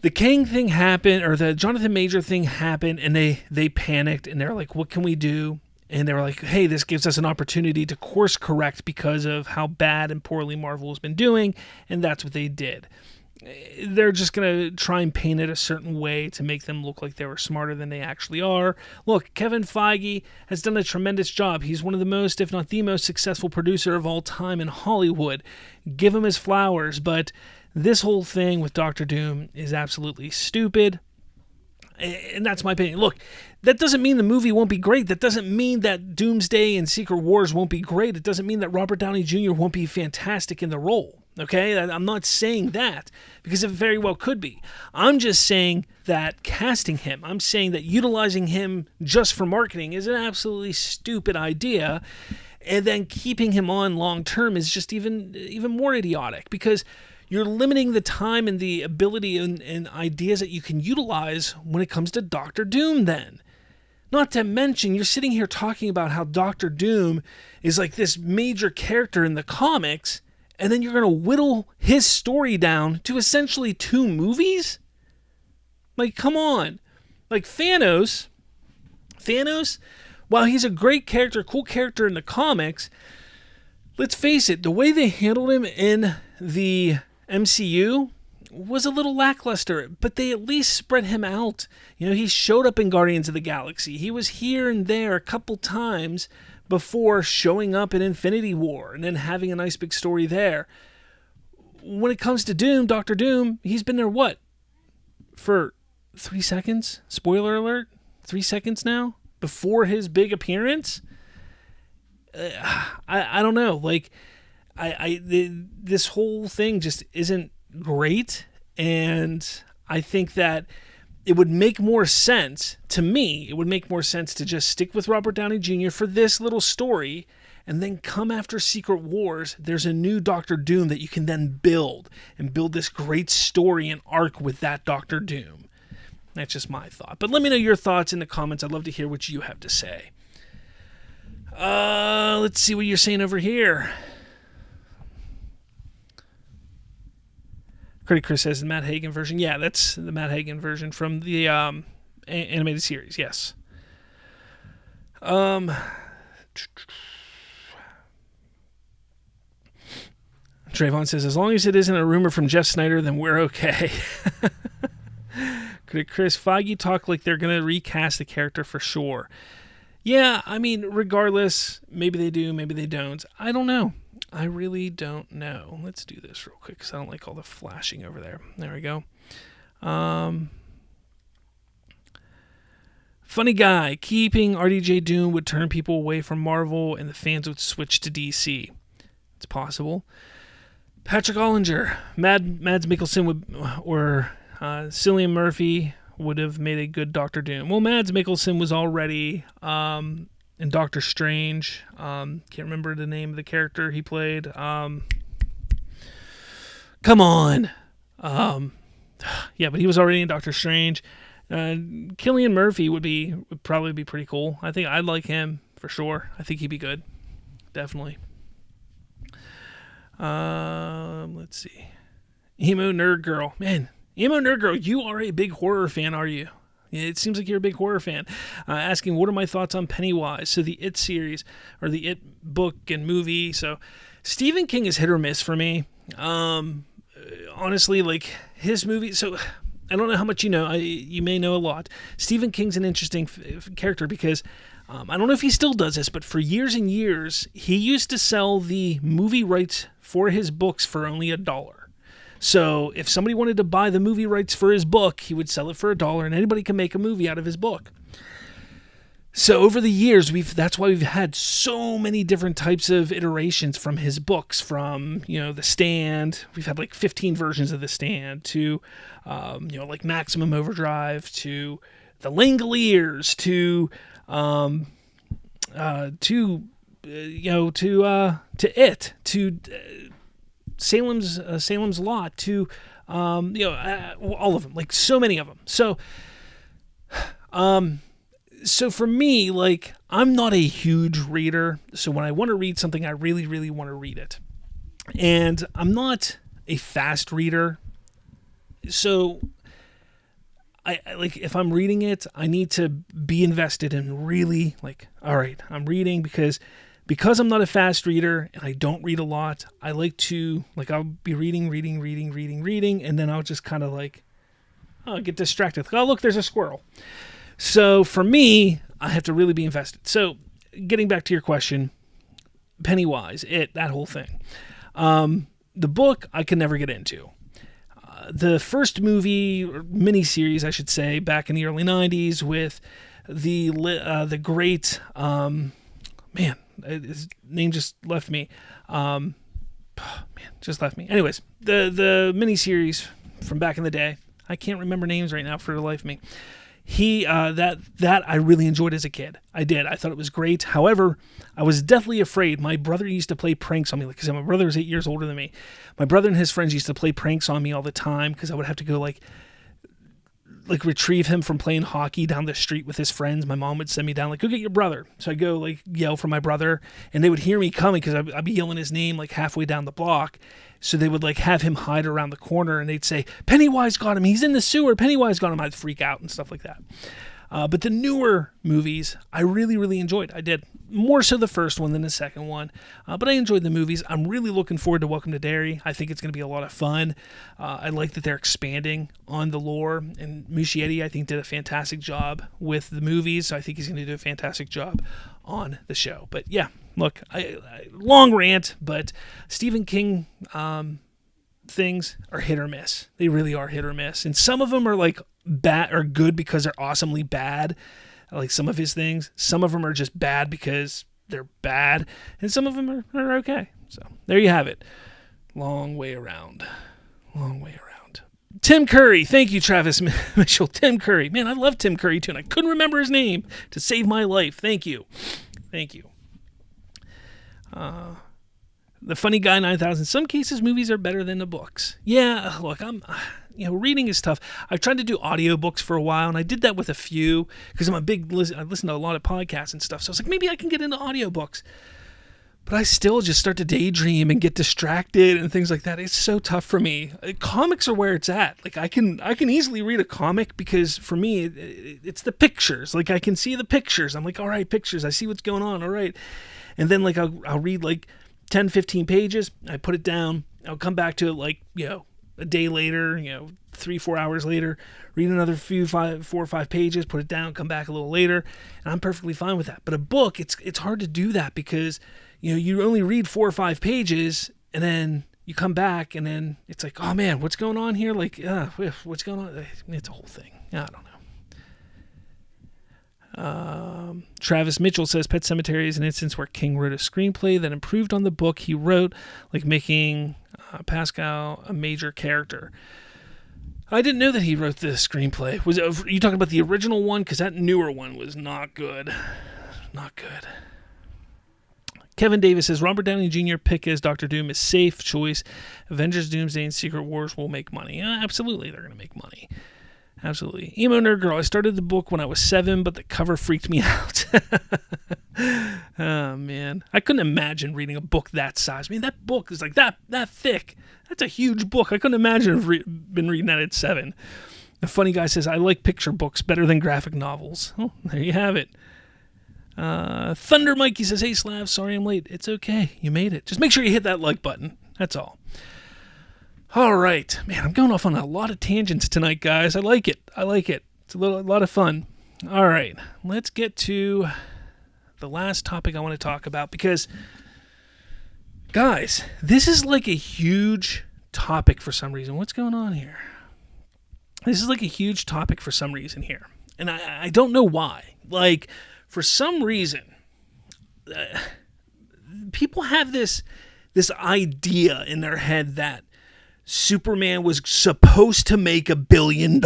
The King thing happened, or the Jonathan Major thing happened, and they panicked, and they're like, what can we do? And they were like, hey, this gives us an opportunity to course correct because of how bad and poorly Marvel has been doing, and that's what they did. They're just going to try and paint it a certain way to make them look like they were smarter than they actually are. Look, Kevin Feige has done a tremendous job. He's one of the most, if not the most successful producer of all time in Hollywood. Give him his flowers, but this whole thing with Doctor Doom is absolutely stupid. And that's my opinion. Look, that doesn't mean the movie won't be great. That doesn't mean that Doomsday and Secret Wars won't be great. It doesn't mean that Robert Downey Jr. won't be fantastic in the role. Okay? I'm not saying that, because it very well could be. I'm just saying that casting him, I'm saying that utilizing him just for marketing is an absolutely stupid idea. And then keeping him on long term is just even more idiotic, because you're limiting the time and the ability and ideas that you can utilize when it comes to Doctor Doom then. Not to mention, you're sitting here talking about how Doctor Doom is like this major character in the comics, and then you're going to whittle his story down to essentially 2 movies? Like, come on. Like, Thanos, while he's a great character, cool character in the comics, let's face it, the way they handled him in the MCU was a little lackluster, but they at least spread him out. You know, he showed up in Guardians of the Galaxy. He was here and there a couple times before showing up in Infinity War and then having a nice big story there. When it comes to Doom, Doctor Doom, he's been there, what? For 3 seconds? Spoiler alert? 3 seconds now? Before his big appearance? I don't know. Like, this whole thing just isn't great, and I think that it would make more sense to me. It would make more sense to just stick with Robert Downey Jr. for this little story, and then come after Secret Wars. There's a new Doctor Doom that you can then build this great story and arc with that Doctor Doom. That's just my thought. But let me know your thoughts in the comments. I'd love to hear what you have to say. Let's see what you're saying over here. Critic Chris says the Matt Hagen version. Yeah, that's the Matt Hagen version from the animated series. Yes. Trayvon says, as long as it isn't a rumor from Jeff Snyder, then we're okay. Critic Chris, Feige talked like they're going to recast the character for sure. Yeah, I mean, regardless, maybe they do, maybe they don't. I don't know. I really don't know. Let's do this real quick because I don't like all the flashing over there. There we go. Funny guy. Keeping RDJ Doom would turn people away from Marvel and the fans would switch to DC. It's possible. Patrick Ollinger. Mads Mikkelsen or Cillian Murphy would have made a good Doctor Doom. Well, Mads Mikkelsen was already in Doctor Strange. Can't remember the name of the character he played. Come on. Yeah, but he was already in Doctor Strange. Cillian Murphy would probably be pretty cool. I think I'd like him for sure. I think he'd be good. Definitely. Let's see. Emo Nerd Girl. Man, Emo Nerd Girl, you are a big horror fan, are you? It seems like you're a big horror fan. Asking, what are my thoughts on Pennywise? So the It series, or the It book and movie. So Stephen King is hit or miss for me. Honestly, like his movie. So I don't know how much you know. You may know a lot. Stephen King's an interesting character because I don't know if he still does this, but for years and years, he used to sell the movie rights for his books for only $1. So if somebody wanted to buy the movie rights for his book, he would sell it for $1, and anybody can make a movie out of his book. So over the years, that's why we've had so many different types of iterations from his books. From The Stand, we've had like 15 versions of The Stand, to like Maximum Overdrive, to The Langoliers, to It, to Salem's Lot, to all of them, like so many of them. So for me, like, I'm not a huge reader. So when I want to read something, I really, really want to read it. And I'm not a fast reader. So I like, if I'm reading it, I need to be invested and really like, all right, I'm reading because I'm not a fast reader and I don't read a lot. I like to, like, I'll be reading, and then I'll just kind of like, get distracted. Like, oh, look, there's a squirrel. So for me, I have to really be invested. So getting back to your question, Pennywise, that whole thing. The book I could never get into. The first movie, or miniseries, I should say, back in the early 90s with the great, man, his name just left me. Just left me. Anyways, the miniseries from back in the day. I can't remember names right now for the life of me. That I really enjoyed as a kid. I did. I thought it was great. However, I was deathly afraid. My brother used to play pranks on me because my brother was 8 years older than me. My brother and his friends used to play pranks on me all the time because I would have to go like retrieve him from playing hockey down the street with his friends. My mom would send me down, like, go get your brother. So I'd go like yell for my brother, and they would hear me coming because I'd be yelling his name like halfway down the block. So they would like have him hide around the corner, and they'd say, Pennywise got him. He's in the sewer. Pennywise got him. I'd freak out and stuff like that. But the newer movies, I really, really enjoyed. I did. More so the first one than the second one. But I enjoyed the movies. I'm really looking forward to Welcome to Derry. I think it's going to be a lot of fun. I like that they're expanding on the lore. And Muschietti, I think, did a fantastic job with the movies. So I think he's going to do a fantastic job on the show. But yeah, look, long rant, but Stephen King things are hit or miss. They really are hit or miss. And some of them are like bad or good because they're awesomely bad. Like some of his things. Some of them are just bad because they're bad. And some of them are okay. So there you have it. Long way around. Tim Curry. Thank you, Travis Mitchell. Tim Curry. Man, I love Tim Curry too, and I couldn't remember his name to save my life. Thank you. The Funny Guy 9000. In some cases, movies are better than the books. Yeah, look, reading is tough. I've tried to do audiobooks for a while, and I did that with a few because I listen to a lot of podcasts and stuff. So I was like, maybe I can get into audiobooks. But I still just start to daydream and get distracted and things like that. It's so tough for me. Comics are where it's at. Like I can easily read a comic because for me, it's the pictures. Like I can see the pictures. I'm like, all right, pictures. I see what's going on. All right. And then like I'll read like 10, 15 pages. I put it down. I'll come back to it like, a day later, 3-4 hours later, read another 4 or 5 pages, put it down, come back a little later. And I'm perfectly fine with that. But a book, it's hard to do that because you only read 4 or 5 pages and then you come back and then it's like, oh man, what's going on here? Like, what's going on? It's a whole thing. I don't know. Travis Mitchell says Pet Sematary is an instance where King wrote a screenplay that improved on the book he wrote, like making Pascal a major character. I didn't know that he wrote the screenplay. Are you talking about the original one? Because that newer one was not good. Not good. Kevin Davis says Robert Downey Jr. pick as Dr. Doom is safe choice. Avengers, Doomsday, and Secret Wars will make money. Absolutely, they're going to make money. Absolutely. Emo Nerd Girl, I started the book when I was 7, but the cover freaked me out. Oh, man. I couldn't imagine reading a book that size. I mean, that book is like that thick. That's a huge book. I couldn't imagine been reading that at 7. The Funny Guy says, I like picture books better than graphic novels. Oh, there you have it. Thunder Mikey says, hey, Slav, sorry I'm late. It's okay. You made it. Just make sure you hit that like button. That's all. All right. Man, I'm going off on a lot of tangents tonight, guys. I like it. It's a lot of fun. All right. Let's get to the last topic I want to talk about because, guys, this is like a huge topic for some reason. What's going on here? This is like a huge topic for some reason here. And I don't know why. Like, for some reason, people have this idea in their head that Superman was supposed to make $1 billion.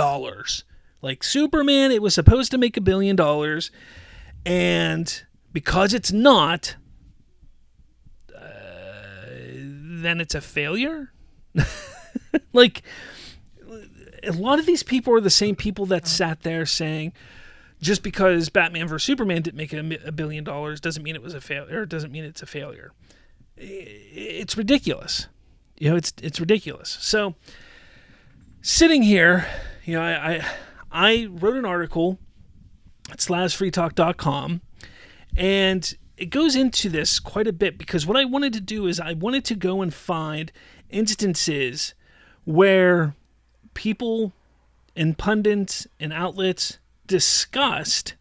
Like Superman, it was supposed to make $1 billion. And because it's not, then it's a failure. Like, a lot of these people are the same people that sat there saying, just because Batman vs. Superman didn't make $1 billion doesn't mean it was a failure, or doesn't mean it's a failure. It's ridiculous. It's ridiculous. So, sitting here, I wrote an article at slavsfreetalk.com, and it goes into this quite a bit because what I wanted to do is I wanted to go and find instances where people and pundits and outlets discussed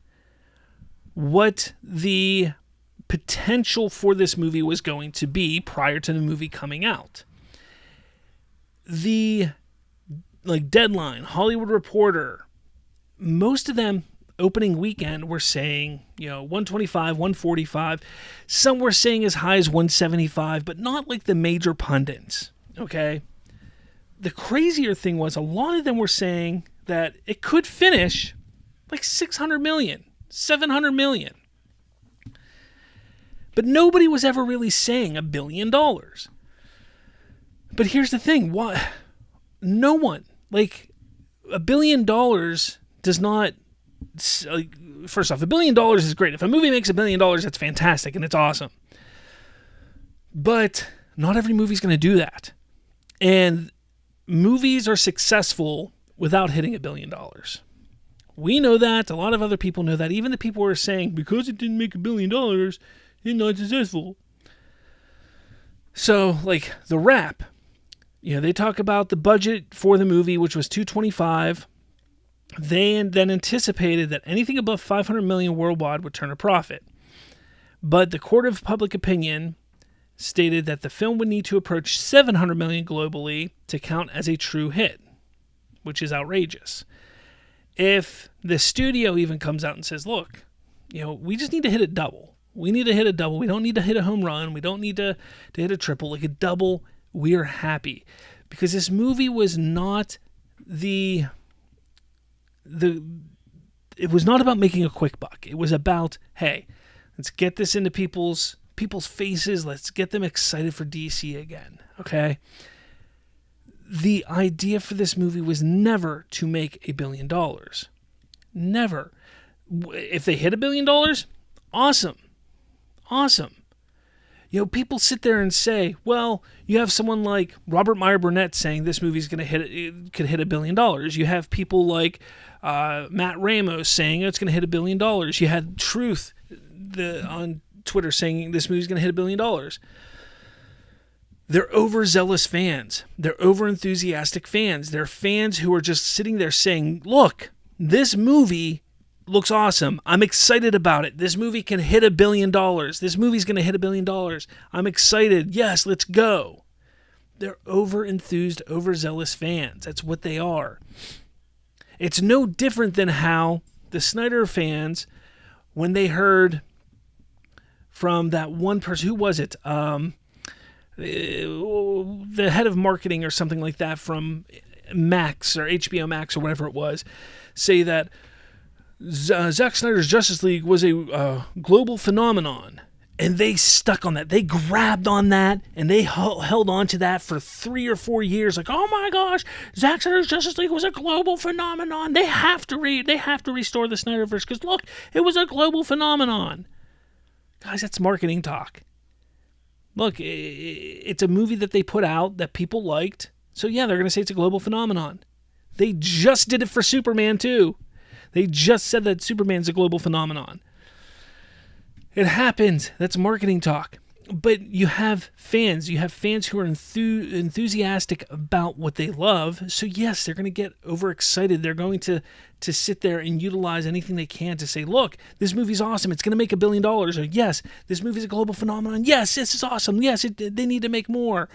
what the potential for this movie was going to be prior to the movie coming out. The Deadline, Hollywood Reporter, most of them opening weekend were saying, 125, 145. Some were saying as high as 175, but not like the major pundits, okay? The crazier thing was a lot of them were saying that it could finish like 600 million, 700 million. But nobody was ever really saying $1 billion. But here's the thing. No one, like, $1 billion does not, first off, $1 billion is great. If a movie makes $1 billion, that's fantastic and it's awesome. But not every movie's going to do that. And movies are successful without hitting $1 billion. We know that. A lot of other people know that. Even the people who are saying, because it didn't make $1 billion, it's not successful. So, like, The Wrap, they talk about the budget for the movie, which was $225. They then anticipated that anything above $500 million worldwide would turn a profit. But the court of public opinion stated that the film would need to approach $700 million globally to count as a true hit, which is outrageous. If the studio even comes out and says, look, we just need to hit it double. We need to hit a double. We don't need to hit a home run. We don't need to hit a triple. Like a double, we're happy. Because this movie was not it was not about making a quick buck. It was about, hey, let's get this into people's faces. Let's get them excited for DC again. Okay? The idea for this movie was never to make $1 billion. Never. If they hit $1 billion, awesome. Awesome. You know, people sit there and say, well, you have someone like Robert Meyer Burnett saying this movie's going to could hit $1 billion. You have people like Matt Ramos saying it's going to hit $1 billion. You had Truth on Twitter saying this movie's going to hit $1 billion. They're overzealous fans. They're overenthusiastic fans. They're fans who are just sitting there saying, look, this movie looks awesome. I'm excited about it. This movie can hit $1 billion. This movie's going to hit $1 billion. I'm excited. Yes, let's go. They're over-enthused, overzealous fans. That's what they are. It's no different than how the Snyder fans, when they heard from that one person, who was it? The head of marketing or something like that from Max or HBO Max or whatever it was, say that Zack Snyder's Justice League was a global phenomenon. And they stuck on that. They grabbed on that, and they held on to that for 3 or 4 years. Like, oh my gosh, Zack Snyder's Justice League was a global phenomenon. They have to restore the Snyderverse because look, it was a global phenomenon. Guys, that's marketing talk. Look, it's a movie that they put out that people liked. So yeah, they're going to say it's a global phenomenon. They just did it for Superman too. They just said that Superman's a global phenomenon. It happens. That's marketing talk. But you have fans. You have fans who are enthusiastic about what they love. So yes, they're going to get overexcited. They're going to sit there and utilize anything they can to say, look, this movie's awesome. It's going to make $1 billion. Or yes, this movie's a global phenomenon. Yes, this is awesome. Yes, they need to make more.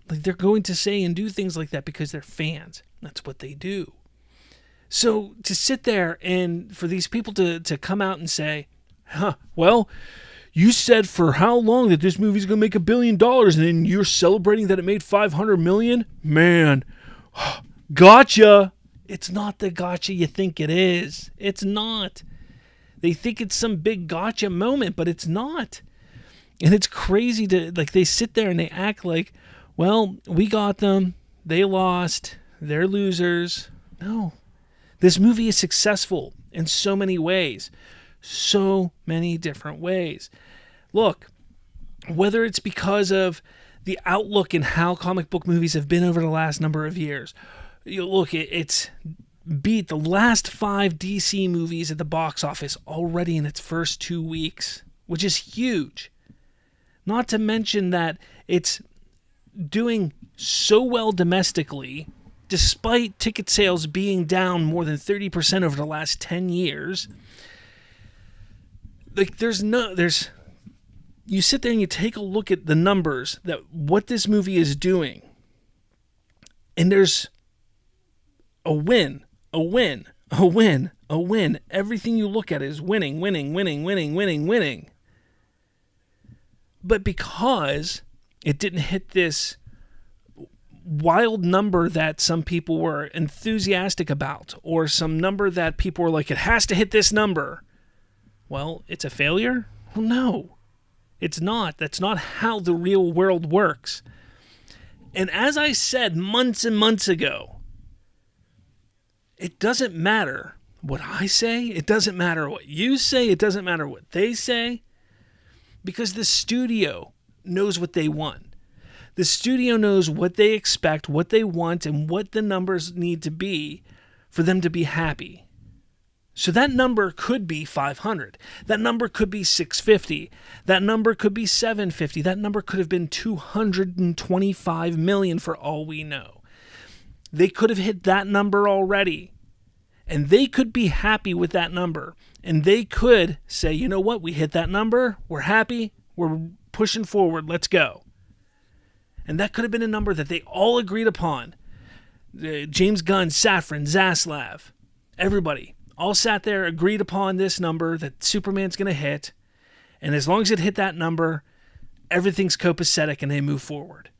Like they're going to say and do things like that because they're fans. That's what they do. So to sit there and for these people to come out and say, well, you said for how long that this movie's going to make $1 billion and then you're celebrating that it made $500 million? Man, gotcha. It's not the gotcha you think it is. It's not. They think it's some big gotcha moment, but it's not. And it's crazy to, like, they sit there and they act like, well, we got them. They lost. They're losers. No. This movie is successful in so many ways. So many different ways. Look, whether it's because of the outlook and how comic book movies have been over the last number of years, it's beat the last 5 DC movies at the box office already in its first 2 weeks, which is huge. Not to mention that it's doing so well domestically, despite ticket sales being down more than 30% over the last 10 years. Like you sit there and you take a look at the numbers that what this movie is doing, and there's a win. Everything you look at is winning. But because it didn't hit this wild number that some people were enthusiastic about, or some number that people were like, it has to hit this number. Well, it's a failure? Well, no, it's not. That's not how the real world works. And as I said months and months ago, it doesn't matter what I say. It doesn't matter what you say. It doesn't matter what they say. Because the studio knows what they want. The studio knows what they expect, what they want, and what the numbers need to be for them to be happy. So that number could be 500. That number could be 650. That number could be 750. That number could have been 225 million for all we know. They could have hit that number already. And they could be happy with that number. And they could say, you know what? We hit that number. We're happy. We're pushing forward. Let's go. And that could have been a number that they all agreed upon. James Gunn, Safran, Zaslav, everybody all sat there, agreed upon this number that Superman's going to hit, And as long as it hit that number, everything's copacetic and they move forward.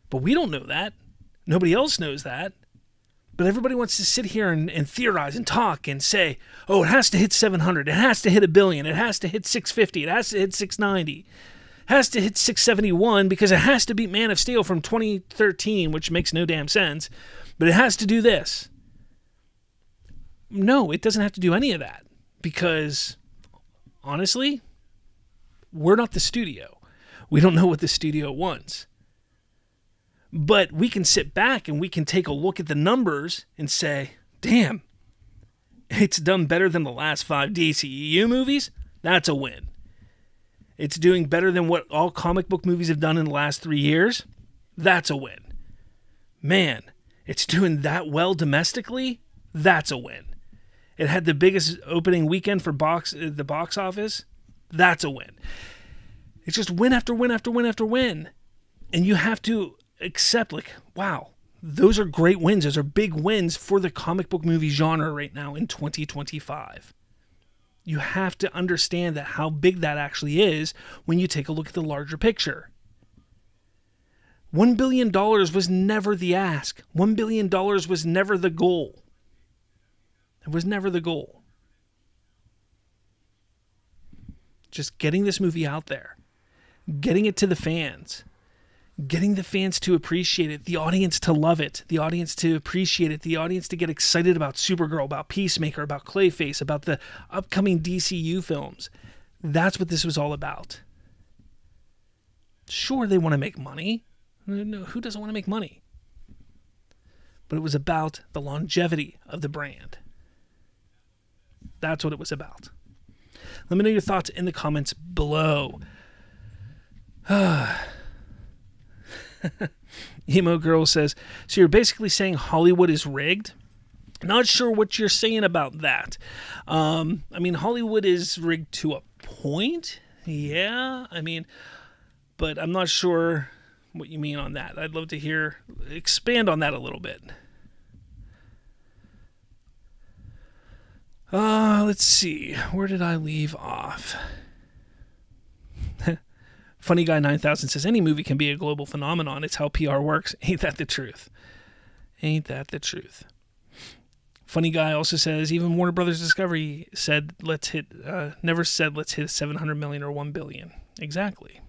But we don't know that. Nobody else knows that. But everybody wants to sit here and theorize and talk and say, oh, it has to hit 700. It has to hit $1 billion. It has to hit 650. It has to hit 690. It has to hit 671 because it has to beat Man of Steel from 2013, which makes no damn sense. But it has to do this. No, it doesn't have to do any of that because, honestly, we're not the studio. We don't know what the studio wants. But we can sit back and we can take a look at the numbers and say, damn, it's done better than the last 5 DCEU movies. That's a win. It's doing better than what all comic book movies have done in the last 3 years. That's a win. Man, it's doing that well domestically. That's a win. It had the biggest opening weekend for the box office. That's a win. It's just win after win after win after win. And you have to accept, like, wow, those are great wins. Those are big wins for the comic book movie genre right now in 2025. You have to understand that how big that actually is when you take a look at the larger picture. $1 billion was never the ask. $1 billion was never the goal. It was never the goal. Just getting this movie out there. Getting it to the fans. Getting the fans to appreciate it, the audience to love it, the audience to appreciate it, the audience to get excited about Supergirl, about Peacemaker, about Clayface, about the upcoming DCU films. That's what this was all about. Sure, they want to make money. No, who doesn't want to make money? But it was about the longevity of the brand. That's what it was about. Let me know your thoughts in the comments below. Emo Girl says, so you're basically saying Hollywood is rigged? Not sure what you're saying about that. I mean, Hollywood is rigged to a point. Yeah, I mean, but I'm not sure what you mean on that. I'd love to expand on that a little bit. Let's see. Where did I leave off? Funny Guy 9000 says, any movie can be a global phenomenon. It's how PR works. Ain't that the truth? Ain't that the truth? Funny Guy also says, even Warner Brothers Discovery said, never said let's hit 700 million or 1 billion. Exactly.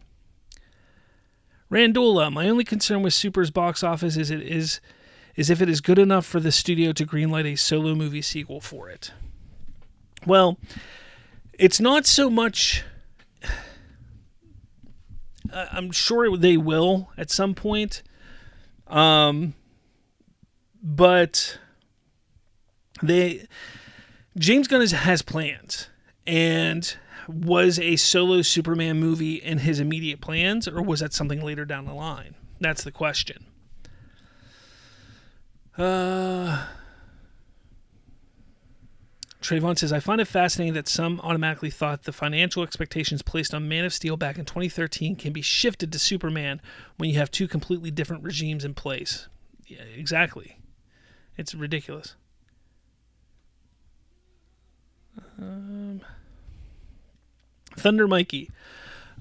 Randula, my only concern with Super's box office is if it is good enough for the studio to greenlight a solo movie sequel for it. Well, it's not so much. I'm sure they will at some point. But James Gunn has plans. And was a solo Superman movie in his immediate plans, or was that something later down the line? That's the question. Trayvon says, I find it fascinating that some automatically thought the financial expectations placed on Man of Steel back in 2013 can be shifted to Superman when you have two completely different regimes in place. Yeah, exactly. It's ridiculous. Thunder Mikey.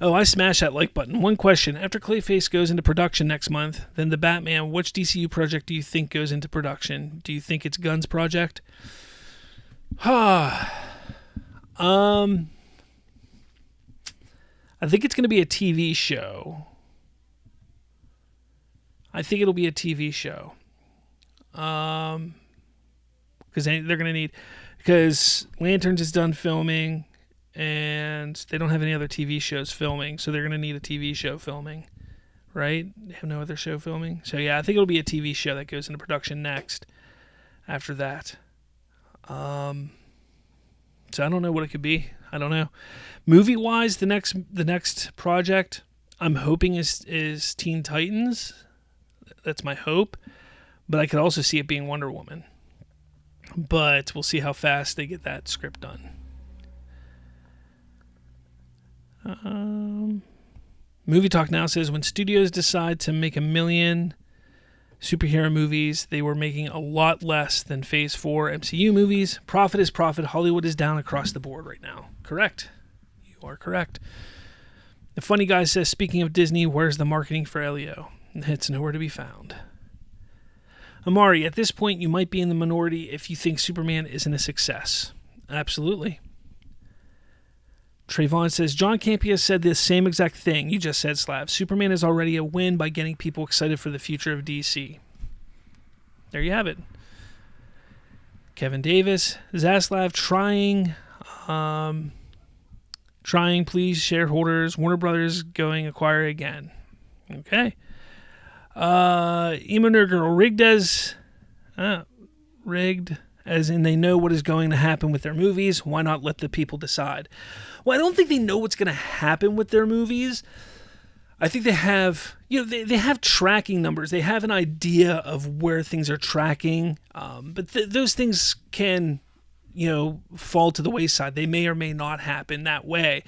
Oh, I smashed that like button. One question. After Clayface goes into production next month, then the Batman, which DCU project do you think goes into production? Do you think it's Gunn's project? I think it's going to be a TV show. I think it'll be a TV show. Because they're going to need... Because Lanterns is done filming, and they don't have any other TV shows filming, so they're going to need a TV show filming, right? They have no other show filming. So, yeah, I think it'll be a TV show that goes into production next after that. So I don't know what it could be. I don't know. Movie-wise, the next project I'm hoping is Teen Titans. That's my hope. But I could also see it being Wonder Woman. But we'll see how fast they get that script done. Movie Talk Now says, when studios decide to make 1 million superhero movies, they were making a lot less than Phase 4 MCU movies. Profit is profit. Hollywood is down across the board right now. Correct. You You are correct. The funny guy says, speaking of Disney, where's the marketing for Elio? It's nowhere to be found. Amari, at this point, you might be in the minority if you think Superman isn't a success. Absolutely. Trayvon says, John Campea said the same exact thing you just said, Slav. Superman is already a win by getting people excited for the future of DC. There you have it. Kevin Davis, Zaslav trying, please, shareholders. Warner Brothers going acquire again. Okay. Emonurger rigged, as in they know what is going to happen with their movies. Why not let the people decide? Well, I don't think they know what's going to happen with their movies. I think they have, they have tracking numbers. They have an idea of where things are tracking, but those things can, fall to the wayside. They may or may not happen that way.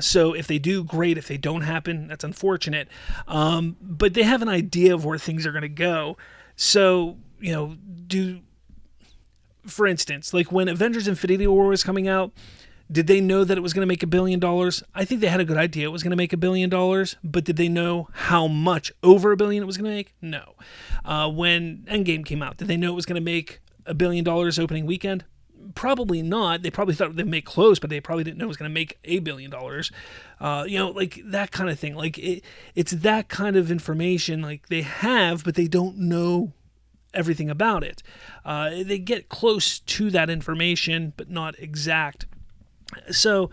So if they do, great. If they don't happen, that's unfortunate. But they have an idea of where things are going to go. So, for instance, like when Avengers Infinity War was coming out, did they know that it was going to make $1 billion? I think they had a good idea it was going to make $1 billion, but did they know how much over $1 billion it was going to make? No. When Endgame came out, did they know it was going to make $1 billion opening weekend? Probably not. They probably thought they'd make close, but they probably didn't know it was going to make $1 billion. Like that kind of thing. Like it's that kind of information like they have, but they don't know everything about it. They get close to that information, but not exact. So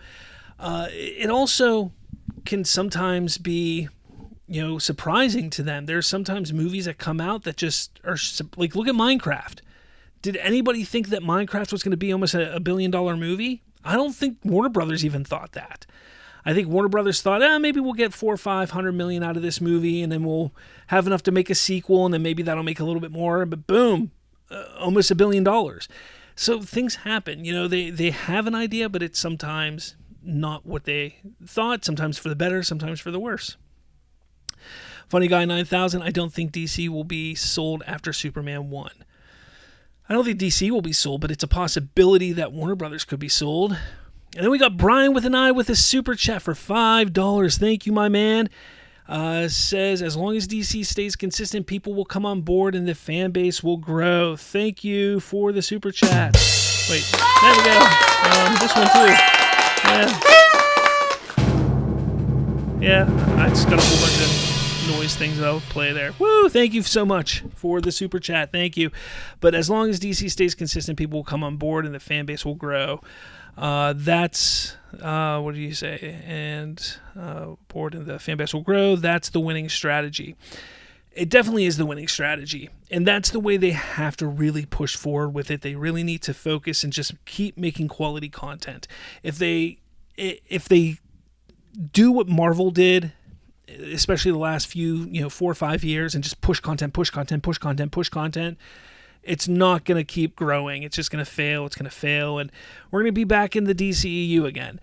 it also can sometimes be, surprising to them. There's sometimes movies that come out that just are like, look at Minecraft. Did anybody think that Minecraft was going to be almost a $1 billion movie? I don't think Warner Brothers even thought that. I think Warner Brothers thought, maybe we'll get $400 or $500 million out of this movie, and then we'll have enough to make a sequel, and then maybe that'll make a little bit more. But boom, almost $1 billion. So things happen. They have an idea, but it's sometimes not what they thought. Sometimes for the better, sometimes for the worse. Funny Guy 9000. I don't think DC will be sold after Superman 1. I don't think DC will be sold, but it's a possibility that Warner Brothers could be sold. And then we got Brian with an eye with a super chat for $5. Thank you, my man. Says, as long as DC stays consistent, people will come on board and the fan base will grow. Thank you for the super chat. Wait, there we go. This one too. Yeah, I just got a whole bunch of noise things I'll play there. Woo, thank you so much for the super chat. Thank you. But as long as DC stays consistent, people will come on board and the fan base will grow. That's what do you say? And board and the fan base will grow. That's the winning strategy. It definitely is the winning strategy, and that's the way they have to really push forward with it. They really need to focus and just keep making quality content. If they do what Marvel did, especially the last few 4 or 5 years, and just push content, it's not going to keep growing. It's just going to fail. It's going to fail. And we're going to be back in the DCEU again.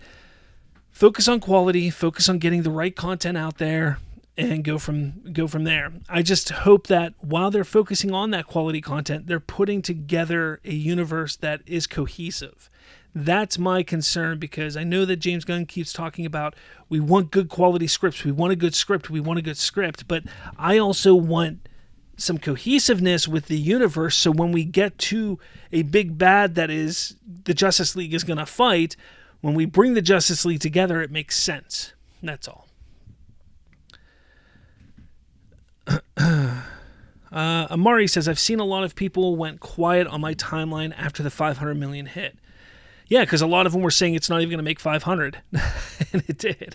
Focus on quality. Focus on getting the right content out there and go from there. I just hope that while they're focusing on that quality content, they're putting together a universe that is cohesive. That's my concern, because I know that James Gunn keeps talking about we want good quality scripts. We want a good script. But I also want some cohesiveness with the universe, so when we get to a big bad that is the Justice League is going to fight, when we bring the Justice League together, it makes sense. That's all. Amari says, I've seen a lot of people went quiet on my timeline after the 500 million hit. Yeah, because a lot of them were saying it's not even going to make 500, and it did.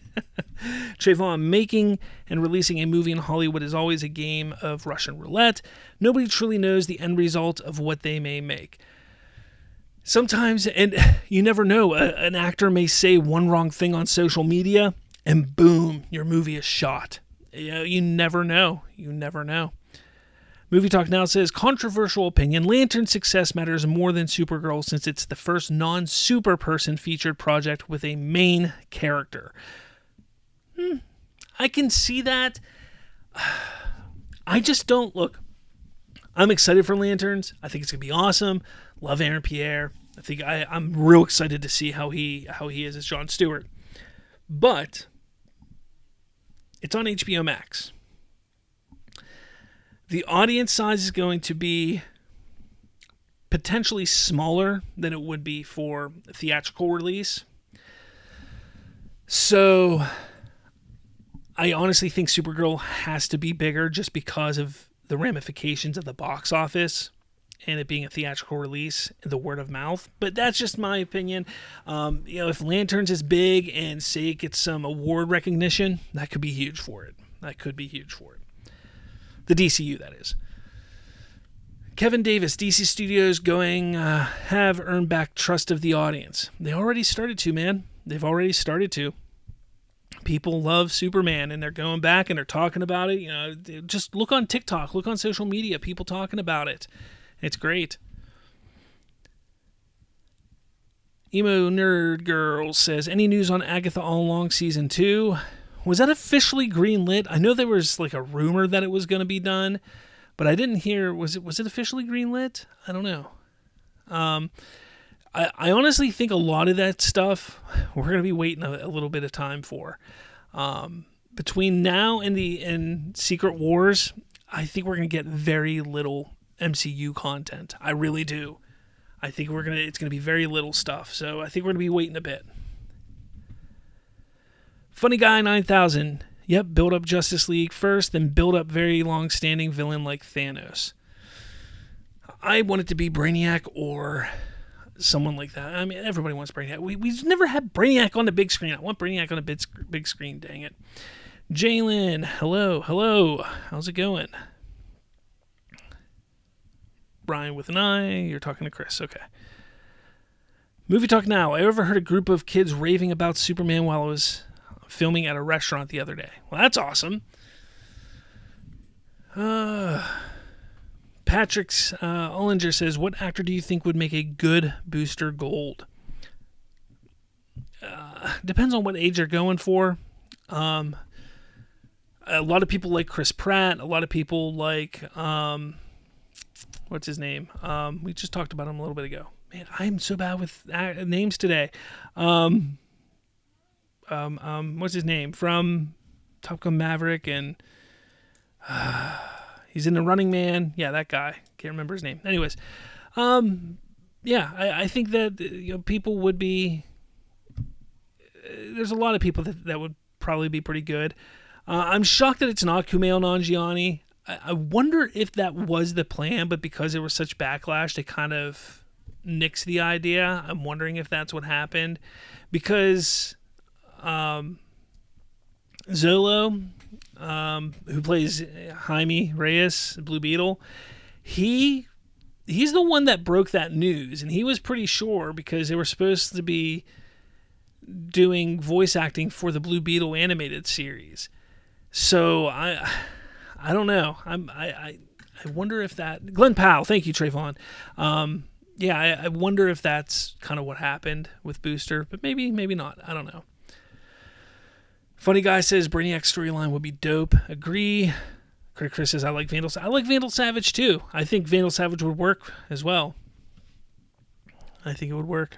Trayvon, making and releasing a movie in Hollywood is always a game of Russian roulette. Nobody truly knows the end result of what they may make. Sometimes, and you never know, an actor may say one wrong thing on social media, and boom, your movie is shot. You never know. Movie Talk Now says, controversial opinion, Lantern's success matters more than Supergirl since it's the first non-super person featured project with a main character. I can see that. I just don't, look, I'm excited for Lanterns. I think it's going to be awesome. Love Aaron Pierre. I'm real excited to see how he is as Jon Stewart. But it's on HBO Max. The audience size is going to be potentially smaller than it would be for a theatrical release. So I honestly think Supergirl has to be bigger just because of the ramifications of the box office and it being a theatrical release and the word of mouth. But that's just my opinion. If Lanterns is big and say it gets some award recognition, that could be huge for it. The DCU, that is. Kevin Davis, DC Studios have earned back trust of the audience. They already started to, man. They've already started to. People love Superman, and they're going back and they're talking about it. Just look on TikTok, look on social media, people talking about it. It's great. Emo Nerd Girl says, any news on Agatha All Along Season 2? Was that officially greenlit? I know there was like a rumor that it was going to be done, but I didn't hear, was it officially greenlit? I don't know. I honestly think a lot of that stuff we're going to be waiting a little bit of time for. Between now and Secret Wars, I think we're going to get very little MCU content. I really do. I think it's going to be very little stuff. So I think we're going to be waiting a bit. Funny Guy 9000. Yep, build up Justice League first, then build up very long-standing villain like Thanos. I want it to be Brainiac or someone like that. I mean, everybody wants Brainiac. We've never had Brainiac on the big screen. I want Brainiac on a big screen, dang it. Jalen, hello. How's it going? Brian with an I. You're talking to Chris. Okay. Movie Talk Now. I overheard a group of kids raving about Superman while I was filming at a restaurant the other day. Well, that's awesome. Patrick Ollinger says, what actor do you think would make a good Booster Gold? Depends on what age they're going for. A lot of people like Chris Pratt. A lot of people like, what's his name? We just talked about him a little bit ago. Man, I'm so bad with names today. What's his name? From Top Gun Maverick, and he's in The Running Man. Yeah, that guy. Can't remember his name. Anyways, I think that people would be. There's a lot of people that would probably be pretty good. I'm shocked that it's not Kumail Nanjiani. I wonder if that was the plan, but because there was such backlash, they kind of nixed the idea. I'm wondering if that's what happened, because Zolo, who plays Jaime Reyes, Blue Beetle, he's the one that broke that news, and he was pretty sure because they were supposed to be doing voice acting for the Blue Beetle animated series. So I don't know. I wonder if that Glenn Powell. Thank you, Trayvon. I wonder if that's kind of what happened with Booster, but maybe not. I don't know. Funny Guy says Brainiac's storyline would be dope. Agree. Critic Chris says I like Vandal Savage too. I think Vandal Savage would work as well. I think it would work.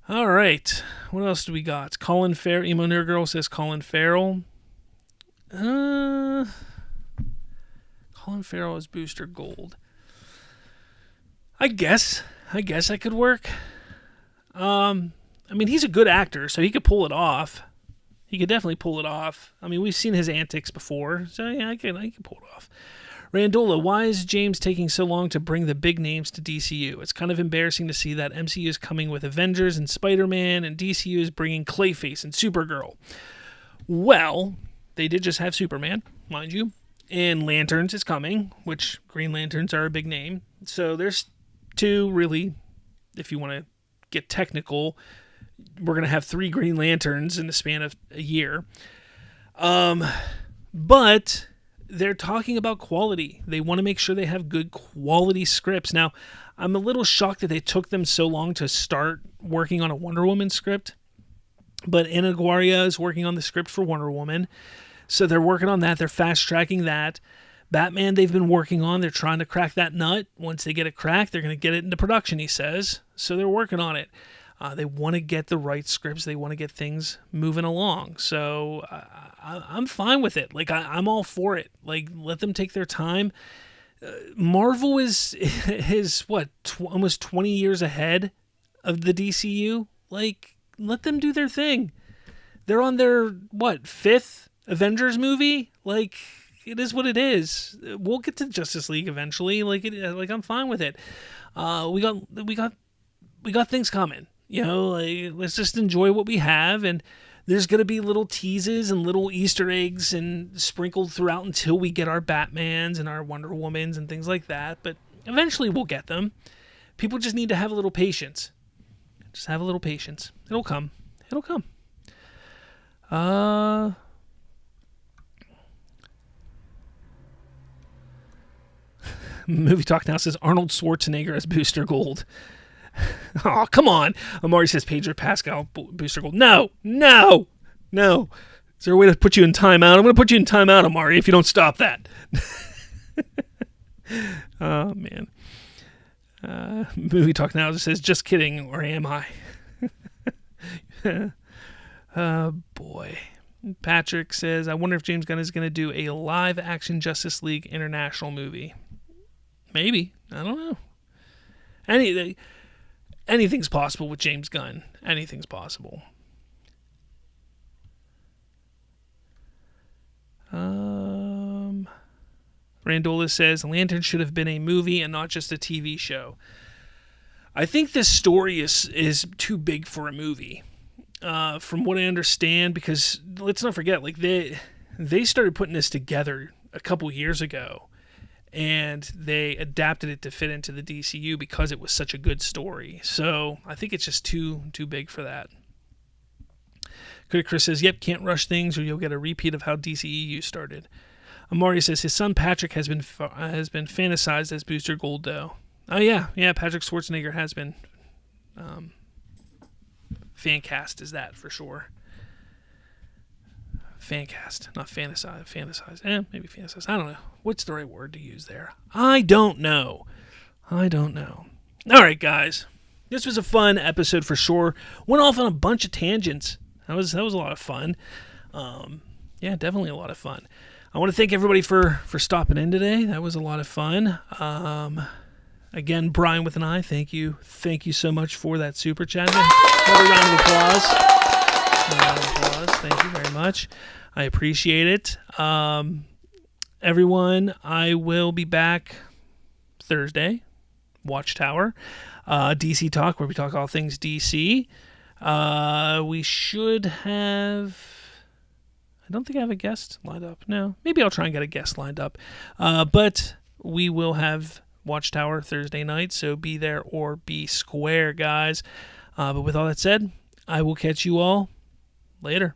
All right. What else do we got? Colin Farrell. Emo Nerd Girl says Colin Farrell. Colin Farrell is Booster Gold. I guess that could work. I mean, he's a good actor, so he could pull it off. He could definitely pull it off. I mean, we've seen his antics before, so yeah, I can pull it off. Randola, why is James taking so long to bring the big names to DCU? It's kind of embarrassing to see that MCU is coming with Avengers and Spider-Man, and DCU is bringing Clayface and Supergirl. Well, they did just have Superman, mind you, and Lanterns is coming, which Green Lanterns are a big name. So there's two, really, if you want to get technical. We're going to have 3 Green Lanterns in the span of a year. But they're talking about quality. They want to make sure they have good quality scripts. Now, I'm a little shocked that they took them so long to start working on a Wonder Woman script. But Ana Guardia is working on the script for Wonder Woman. So they're working on that. They're fast-tracking that. Batman they've been working on. They're trying to crack that nut. Once they get it cracked, they're going to get it into production, he says. So they're working on it. They want to get the right scripts. They want to get things moving along. So I'm fine with it. Like, I'm all for it. Like, let them take their time. Marvel is almost 20 years ahead of the DCU. Like, let them do their thing. They're on their, fifth Avengers movie? Like, it is what it is. We'll get to Justice League eventually. Like, I'm fine with it. We got things coming. You know, like, let's just enjoy what we have, and there's going to be little teases and little Easter eggs and sprinkled throughout until we get our Batmans and our Wonder Womans and things like that, but eventually we'll get them. People just need to have a little patience. Just have a little patience. It'll come. It'll come. Movie Talk Now says Arnold Schwarzenegger as Booster Gold. Oh, come on. Amari says Pedro Pascal, Booster Gold. No. Is there a way to put you in timeout? I'm going to put you in timeout, Amari, if you don't stop that. Oh, man. Movie Talk Now just says, just kidding, or am I? Oh, boy. Patrick says, I wonder if James Gunn is going to do a live-action Justice League International movie. Maybe. I don't know. Anything's possible with James Gunn. Anything's possible. Randola says, Lantern should have been a movie and not just a TV show. I think this story is too big for a movie. From what I understand, because let's not forget, like they started putting this together a couple years ago. And they adapted it to fit into the DCU because it was such a good story. So I think it's just too big for that. Chris says, yep, can't rush things or you'll get a repeat of how DCEU started. Amari says his son Patrick has been fantasized as Booster Gold, though. Oh, yeah, Patrick Schwarzenegger has been fan cast as that for sure. Fan cast, not fantasize. Maybe fantasize. I don't know. What's the right word to use there? I don't know. All right, guys. This was a fun episode for sure. Went off on a bunch of tangents. That was a lot of fun. Yeah, definitely a lot of fun. I want to thank everybody for stopping in today. That was a lot of fun. Again, Brian with an I, thank you. Thank you so much for that super chat. Another round of applause. Thank you very much. I appreciate it. Everyone, I will be back Thursday. Watchtower. DC Talk, where we talk all things DC. We should have... I don't think I have a guest lined up. No. Maybe I'll try and get a guest lined up. But we will have Watchtower Thursday night, so be there or be square, guys. But with all that said, I will catch you all later.